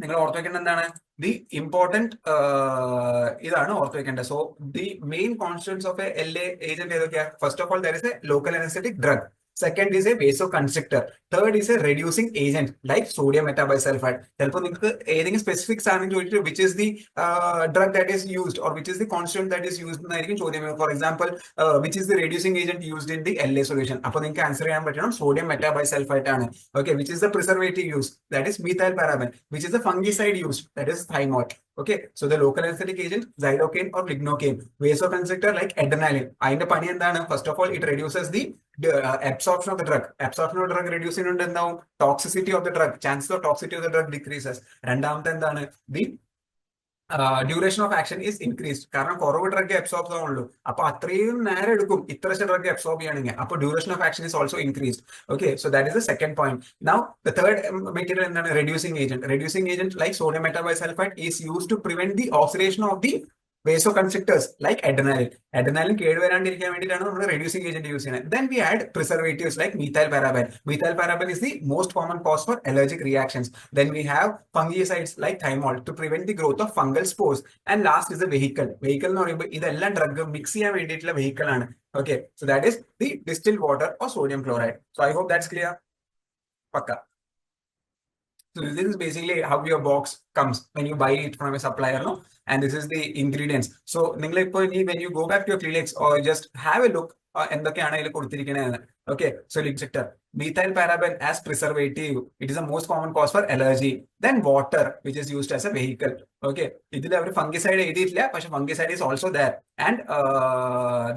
നിങ്ങൾ ഓർത്ത് വെക്കേണ്ടത് എന്താണ്, ദി ഇമ്പോർട്ടന്റ് ഇതാണ് ഓർത്ത് വെക്കേണ്ടത്. So the main constituents of a LA agent ഏതൊക്കെയാണ്? First of all there is a local anaesthetic drug. Second is a vasoconstrictor. Third is a reducing agent like sodium metabisulfite. ചിലപ്പോൾ നിങ്ങൾക്ക് ഏതെങ്കിലും specific സാധനം ചോദിച്ചിട്ട് which is the drug that is used or which is the constituent that is used എന്നായിരിക്കും ചോദ്യം. For example which is the reducing agent used in the LA solution. അപ്പോൾ നിങ്ങൾക്ക് answer ചെയ്യാൻ പറ്റണം സോഡിയം മെറ്റാബൈസൾഫൈറ്റ് ആണ്. Okay, which is the preservative use that is methyl paraben. Which is the fungicide used that is thymol. Okay, so the local anesthetic agent xylocaine or lignocaine. Vasoconstrictor like adrenaline. അതിന്റെ പണി എന്താണ്? First of all, it reduces the absorption of the drug. Absorption of the drug reduce ചെയ്യുന്നുണ്ട് എന്താവും? Toxicity of the drug. Chances of toxicity of the drug decreases. രണ്ടാമത്തെ എന്താണ്? The duration of action is increased. കാരണം കുറവ് drug absorb ആവുള്ളൂ. അപ്പൊ അത്രയും നേരം എടുക്കും ഇത്ര ഡ്രഗ് അബ്സോർബ് ചെയ്യണമെങ്കിൽ. അപ്പൊ duration of action is also increased. Okay, so that is the second point. Now the third material എന്താണ്? Reducing agent. Reducing agent like sodium metabisulphite is used to prevent the oxidation of the vasoconstrictors like adrenaline. Adrenaline കേടുവരാണ്ടിരിക്കാൻ വേണ്ടിയിട്ടാണ് നമ്മൾ reducing agent use ചെയ്യുന്നത്. Then we add preservatives like methylparaben. Methylparaben is the most common cause for allergic reactions. Then we have fungicides like thymol to prevent the growth of fungal spores. And last is the vehicle. Vehicle എന്ന് പറയുമ്പോൾ ഇതെല്ലാം drug mix ചെയ്യാൻ വേണ്ടിയിട്ടുള്ള vehicle ആണ്. Okay, so that is the distilled water or sodium chloride. So I hope that's clear. Pakka. So this is basically how your box comes when you buy it from a supplier, no? And this is the ingredients. So when you go back to your clinics or just have a look, okay, so sector methyl paraben as preservative, it is the most common cause for allergy. Then water, which is used as a vehicle. Okay, fungicide fungicide is also there, and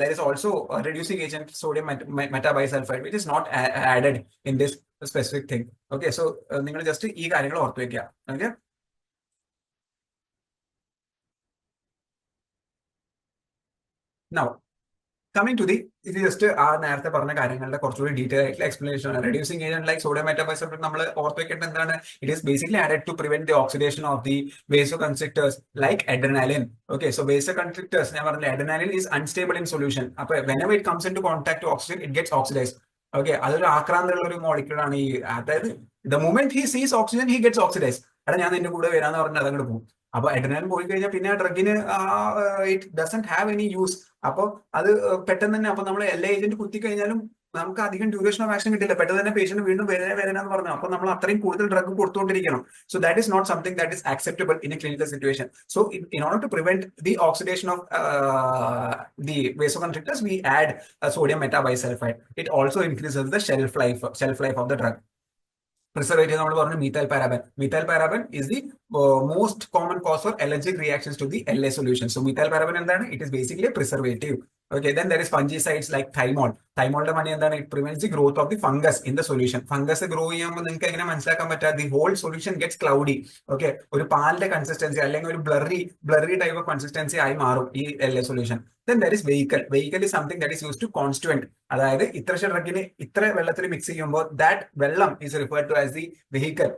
there is also a reducing agent sodium metabisulfite, which is not added in this specific thing. Okay, so just okay. Now coming to the just നേരത്തെ പറഞ്ഞ കാര്യങ്ങളുടെ കുറച്ചുകൂടി detail ആയിട്ടുള്ള explanation ആണ്. Reducing agent like sodium metabisulphite നമ്മൾ ഓർത്ത് വെക്കേണ്ടത് എന്താണ്? It is basically added to prevent the oxidation of the vasoconstrictors like adrenaline. Okay, so vasoconstrictors ഞാൻ പറഞ്ഞില്ല, adrenaline is unstable in solution. അപ്പൊ whenever it comes into contact to oxygen, it gets oxidized. Okay, അതൊരു ആക്രാന്തമുള്ള ഒരു molecule ആണ്. ഈ അതായത് the moment he sees oxygen, he gets oxidized. ഞാൻ നിന്റെ കൂടെ വരാന്ന് പറഞ്ഞാൽ അതങ്ങോട്ട് പോകും. അപ്പൊ അഡ്രിനാലിൻ പോയി കഴിഞ്ഞാൽ പിന്നെ ആ ഡ്രഗിന് it doesn't have any use. അപ്പൊ അത് പെട്ടെന്ന് തന്നെ അപ്പൊ നമ്മൾ എല്ലാ ഏജന്റ് കുത്തി കഴിഞ്ഞാലും നമുക്ക് അധികം ഡ്യൂറേഷൻ ഓഫ് ആക്ഷൻ കിട്ടില്ല. പെട്ടെന്ന് തന്നെ പേഷ്യന്റ് വീണ്ടും വരാനെന്ന് പറഞ്ഞു. അപ്പൊ നമ്മൾ അത്രയും കൂടുതൽ ഡ്രഗ് കൊടുത്തുകൊണ്ടിരിക്കണം. So that is not something that is acceptable in a clinical situation. So in order to prevent the oxidation of the vasoconstrictors, we add sodium metabisulfite. It also increases the shelf life of the drug. Preservative നമ്മൾ പറഞ്ഞു methylparaben. Methylparaben is the most common cause for allergic reactions to the LA solution. So methylparaben എന്താണ്? It is basically a preservative. Okay, then there is fungicides like thymol. Thymolന്റെ പണി എന്താണ്? It prevents the growth of the fungus in the solution. Fungus grow ചെയ്യുമ്പോൾ നിങ്ങൾക്ക് എങ്ങനെ മനസ്സിലാക്കാൻ പറ്റാ? The whole solution gets cloudy. Okay, ഒരു പാലിന്റെ കൺസിസ്റ്റൻസി അല്ലെങ്കിൽ ഒരു ബ്ലറി ടൈപ്പ് ഓഫ് കൺസിസ്റ്റൻസി ആയി മാറും ഈ LA solution. Then there is vehicle. Vehicle is something that is used to constituent. അതായത് ഇത്ര ഡ്രഗിനെ ഇത്ര വെള്ളത്തിൽ മിക്സ് ചെയ്യുമ്പോൾ that വെള്ളം is referred to as the vehicle,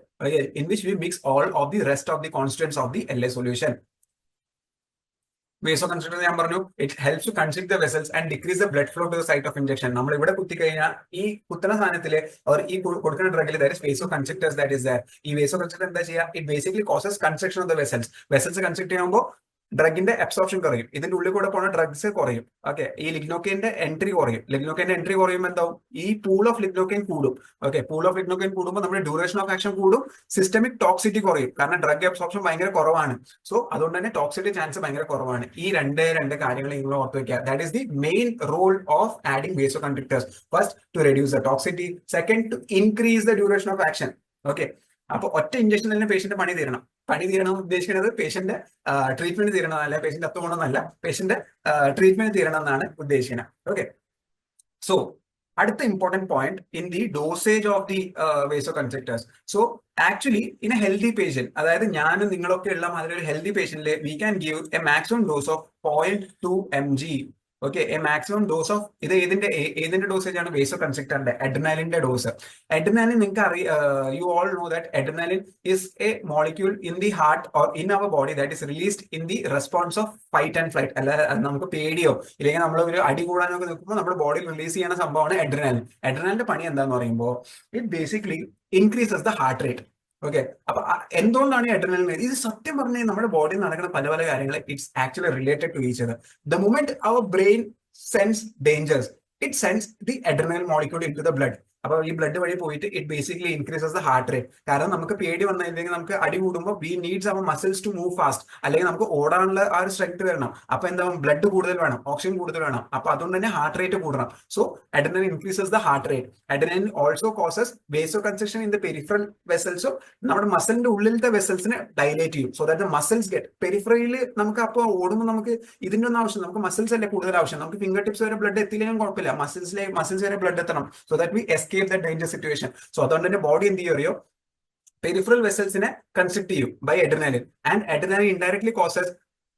in which we mix all of the rest of the constituents of the LA solution. Vasoconstrictor ഞാൻ പറഞ്ഞു, it helps to constrict the vessels and decrease the blood flow to the site of injection. നമ്മൾ ഇവിടെ കുത്തി കഴിഞ്ഞാൽ ഈ കുത്തുന്ന സാധനത്തില് ഈ കൊടുക്കുന്ന ഡ്രഗിൽ there is vasoconstrictors that is there. ഈ vasoconstrictor എന്താ ചെയ്യുക? It basically causes constriction of the vessels. Vessels constrict ചെയ്യുമ്പോൾ ഡ്രഗിന്റെ അബ്സോർപ്ഷൻ കുറയും, ഇതിന്റെ ഉള്ളിൽ കൂടെ പോകുന്ന ഡ്രഗ്സ് കുറയും. ഓക്കെ, ഈ ലിഗ്നോക്കൈന്റെ എൻട്രി കുറയും. ലിഗ്നോക്കൈന്റെ എൻട്രി കുറയുമ്പോൾ എന്താവും? ഈ പൂൾ ഓഫ് ലിഗ്നോക്കൈൻ കൂടും. ഓക്കെ, പൂൾ ഓഫ് ലിഗ്നോക്കൈൻ കൂടുമ്പോൾ നമ്മുടെ ഡ്യൂറേഷൻ ഓഫ് ആക്ഷൻ കൂടും, സിസ്റ്റമിക് ടോക്സിറ്റി കുറയും. കാരണം ഡ്രഗ് അബ്സോർപ്ഷൻ ഭയങ്കര കുറവാണ്. സോ അതുകൊണ്ട് തന്നെ ടോക്സിറ്റി ചാൻസ് ഭയങ്കര കുറവാണ്. ഈ രണ്ട് കാര്യങ്ങൾ നിങ്ങൾ ഓർത്ത് വെക്കുക. That is the main role of adding vasoconstrictors. First, to reduce the toxicity. Second, to increase the duration of action. Okay, അപ്പൊ ഒറ്റ ഇഞ്ചക്ഷൻ തന്നെ പേഷ്യന്റ് പണി തീരണം ഉദ്ദേശിക്കുന്നത് പേഷ്യന്റ് ട്രീറ്റ്മെന്റ് തീരണം അല്ല, പേഷ്യന്റ് അത്തുകൊണ്ടെന്നല്ല, പേഷ്യന്റ് ട്രീറ്റ്മെന്റ് തീരണം എന്നാണ് ഉദ്ദേശിക്കുന്നത്. ഓക്കെ, സോ അടുത്ത important point in the dosage of the vasoconstrictors. So actually in a healthy patient, അതായത് ഞാനും നിങ്ങളൊക്കെ ഉള്ള മാതിരി ഒരു ഹെൽത്തി പേഷ്യന്റില് we can give a maximum dose of 0.2 mg. Okay, a maximum dose of ഇത് ഏതിന്റെ ഡോസേജ് ആണ്? vasoconstrictorന്റെ അഡ്രിനാലിന്റെ ഡോസ്. അഡ്രിനാലിൻ നിങ്ങൾക്ക് you all know that adrenaline is a molecule in the heart or in our body that is released in the response of fight and flight. അല്ലാതെ നമുക്ക് പേടിയോ ഇല്ലെങ്കിൽ നമ്മൾ ഒരു അടി കൂടാനൊക്കെ നിൽക്കുമ്പോൾ നമ്മുടെ ബോഡിയിൽ റിലീസ് ചെയ്യുന്ന സംഭവമാണ് അഡ്രിനാലിൻ. അഡ്രിനാലിന്റെ പണി എന്താന്ന് പറയുമ്പോൾ it basically increases the heart rate. Okay, അപ്പൊ എന്തുകൊണ്ടാണ് ഈ അഡ്രിനാലിൻ? ഇത് സത്യം പറഞ്ഞാൽ നമ്മുടെ ബോഡിയിൽ നടക്കുന്ന പല കാര്യങ്ങൾ it's actually related to each other. The moment our brain sense dangers, it sense the adrenaline molecule in to the blood. അപ്പൊ ഈ ബ്ലഡ് വഴി പോയിട്ട് it basically increases the heart rate. കാരണം നമുക്ക് പേടി വന്നില്ലെങ്കിൽ നമുക്ക് അടി കൂടുമ്പോൾ we needs our muscles to move fast, അല്ലെങ്കിൽ നമുക്ക് ഓടാനുള്ള ആ ഒരു സ്ട്രെങ്ത് വരണം. അപ്പൊ എന്താ, ബ്ലഡ് കൂടുതൽ വേണം, ഓക്സിജൻ കൂടുതൽ വേണം. അപ്പൊ അതുകൊണ്ട് തന്നെ ഹാർട്ട് റേറ്റ് കൂടണം. So adrenaline increases the heart rate. Adrenaline also causes vasoconstriction in the peripheral vessels. നമ്മുടെ മസിലിന്റെ ഉള്ളിലത്തെ വെസൽസിനെ ഡൈലേറ്റ് ചെയ്യും. So that the muscles get പെരിഫറയിൽ. നമുക്ക് അപ്പോൾ ഓടുമ്പോൾ നമുക്ക് ഇതിന്റെ ഒന്നും ആവശ്യം, നമുക്ക് മസിൽസ് അല്ലേ കൂടുതൽ ആവശ്യം. നമുക്ക് ഫിംഗർ ടിപ്സ് വരെ ബ്ലഡ് എത്തിയില്ലെങ്കിലും കുഴപ്പമില്ല, മസിൽസ് വരെ ബ്ലഡ് എത്തണം. So that we escape that danger situation. So അതുകൊണ്ട് തന്നെ ബോഡി എന്ത് ചെയ്യോ, പെരിഫറൽ വെസൽസിനെ കൺസ്ട്രിക്ട് ചെയ്യും by adrenaline. And adrenaline indirectly causes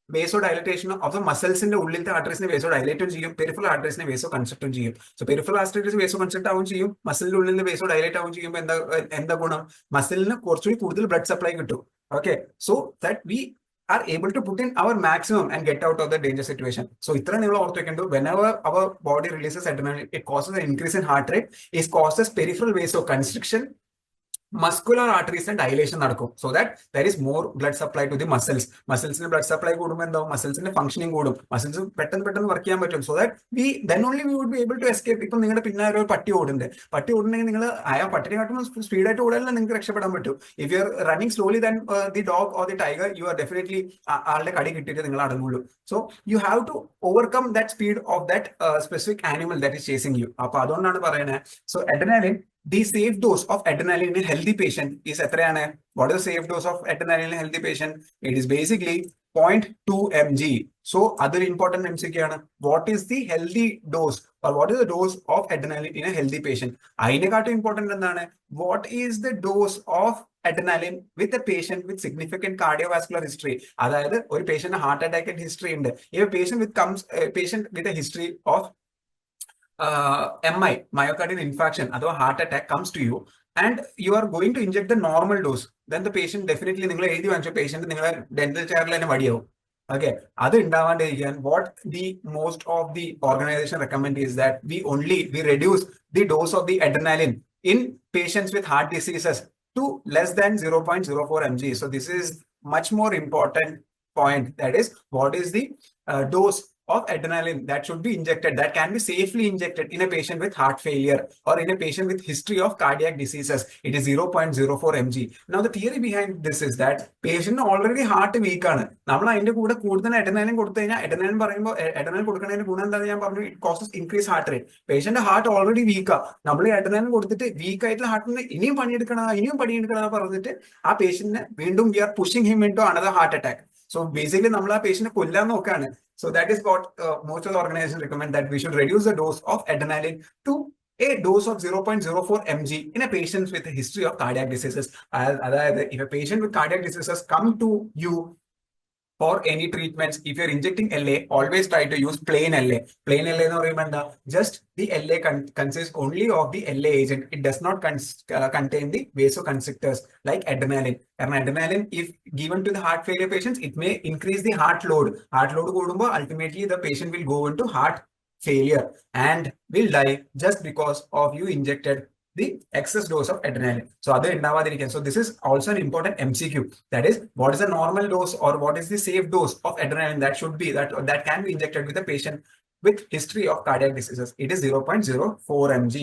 vasodilation of the മസിൽസിന്റെ ഉള്ളിലത്തെ ആർട്ടറീസിനെ vasodilate ചെയ്യും, പെരിഫറൽ ആർട്ടറീസിനെ vasoconstrict ചെയ്യും. സോ പെരിഫറൽ ആർട്ടറീസ് vasoconstrict ആവും ചെയ്യും, മസിലിന്റെ ഉള്ളിൽ vasodilate ആവും ചെയ്യുമ്പോൾ എന്താ ഗുണം? മസിലിന് കുറച്ചുകൂടി കൂടുതൽ ബ്ലഡ് സപ്ലൈ കിട്ടും. Okay, so that we are able to put in our maximum and get out of the danger situation. So itra നിങ്ങൾ ഓർത്ത് വെക്കേണ്ടത്, whenever our body releases adrenaline, it causes an increase in heart rate, it causes peripheral vasoconstriction, muscular arteries and dilation നടക്കും, so that there is more blood supply to the muscles. മസിൽസിന് blood supply കൂടുമ്പോൾ എന്താവും, മസിൽസിന്റെ ഫംഗ്ഷനിങ് കൂടും, മസിൽസ് പെട്ടെന്ന് work ചെയ്യാൻ പറ്റും. So that then only we would be able to escape. ഇപ്പം നിങ്ങളുടെ പിന്നെ ഒരു പട്ടി ഓടുന്നുണ്ടെങ്കിൽ നിങ്ങൾ ആ പട്ടിനെ കാട്ടുമ്പോൾ സ്പീഡായിട്ട് ഓടാനല്ല നിങ്ങൾക്ക് രക്ഷപ്പെടാൻ പറ്റും. If you are running slowly than the dog or the tiger, you are definitely ആളുടെ കടി കിട്ടിയിട്ട് നിങ്ങൾ അടങ്ങുള്ളൂ. So you have to overcome that speed of that specific animal that is chasing you. അപ്പൊ അതുകൊണ്ടാണ് പറയുന്നത്. സോ adrenaline, the safe dose of adrenaline in a healthy patient is എത്രയാണ്? What is the safe dose of adrenaline in a healthy patient? It is basically 0.2 mg. So other important MCQ ആണ്, what is the healthy dose or what is the dose of adrenaline in a healthy patient? അതിനെക്കാട്ടും important എന്താണ്, what is the dose of adrenaline with a patient with significant cardiovascular history? അതായത് ഒരു patient heart attack history ഉണ്ട്. If a patient with a history of MI, myocardial infarction, or heart attack comes to you, and you are going to inject the normal dose, then the patient definitely, നിങ്ങൾ എഴുതി വാങ്ങിച്ച patient നിങ്ങളെ dental ചെയറിൽ തന്നെ മടിയാവും. Okay, അത് ഉണ്ടാവാണ്ടിരിക്കാൻ what the most of the organization recommend is that we reduce the dose of the adrenaline in patients with heart diseases to less than 0.04 mg. So this is much more important point, that is what is the dose of adrenaline that should be injected, that can be safely injected in a patient with heart failure or in a patient with history of cardiac diseases. It is 0.04 mg. Now the theory behind this is that patient already heart weak ആണ്, നമ്മൾ അതിന്റെ കൂടെ കൂടുതൽ adrenaline കൊടുത്തു കഴിഞ്ഞാൽ, adrenaline പറയുമ്പോൾ adrenaline കൊടുക്കുന്നതിന്റെ ഗുണം എന്താണെന്ന് ഞാൻ പറഞ്ഞു, it causes increased heart rate. Patient heart already വീക്കാ, നമ്മൾ adrenaline കൊടുത്തിട്ട് വീക്ക് ആയിട്ടുള്ള ഹാർട്ടിന് ഇനിയും പണിയെടുക്കണം പറഞ്ഞിട്ട് ആ പേഷ്യന്റിനെ വീണ്ടും we are pushing him into another heart attack. So basically നമ്മൾ ആ പേഷ്യന്റിനെ കൊല്ലാൻ നോക്കാണ്. So that is what most of the organizations recommend, that we should reduce the dose of adrenaline to a dose of 0.04 mg in a patient with a history of cardiac diseases. If a patient with cardiac diseases come to you for any treatments, if you're injecting LA, always try to use plain LA. Plain LA എന്ന് പറയുമ്പോൾ എന്താ, just the LA consists only of the LA agent. It does not contain the vasoconstrictors like adrenaline. And adrenaline, if given to the heart failure patients, it may increase the heart load. Heart load കൂടുമ്പോൾ ultimately the patient will go into heart failure and will die just because of you injected the excess dose of adrenaline. So other indavadirikan. So this is also an important MCQ. That is, what is the normal dose or what is the safe dose of adrenaline that should be that can be injected with a patient with history of cardiac diseases? It is 0.04 mg.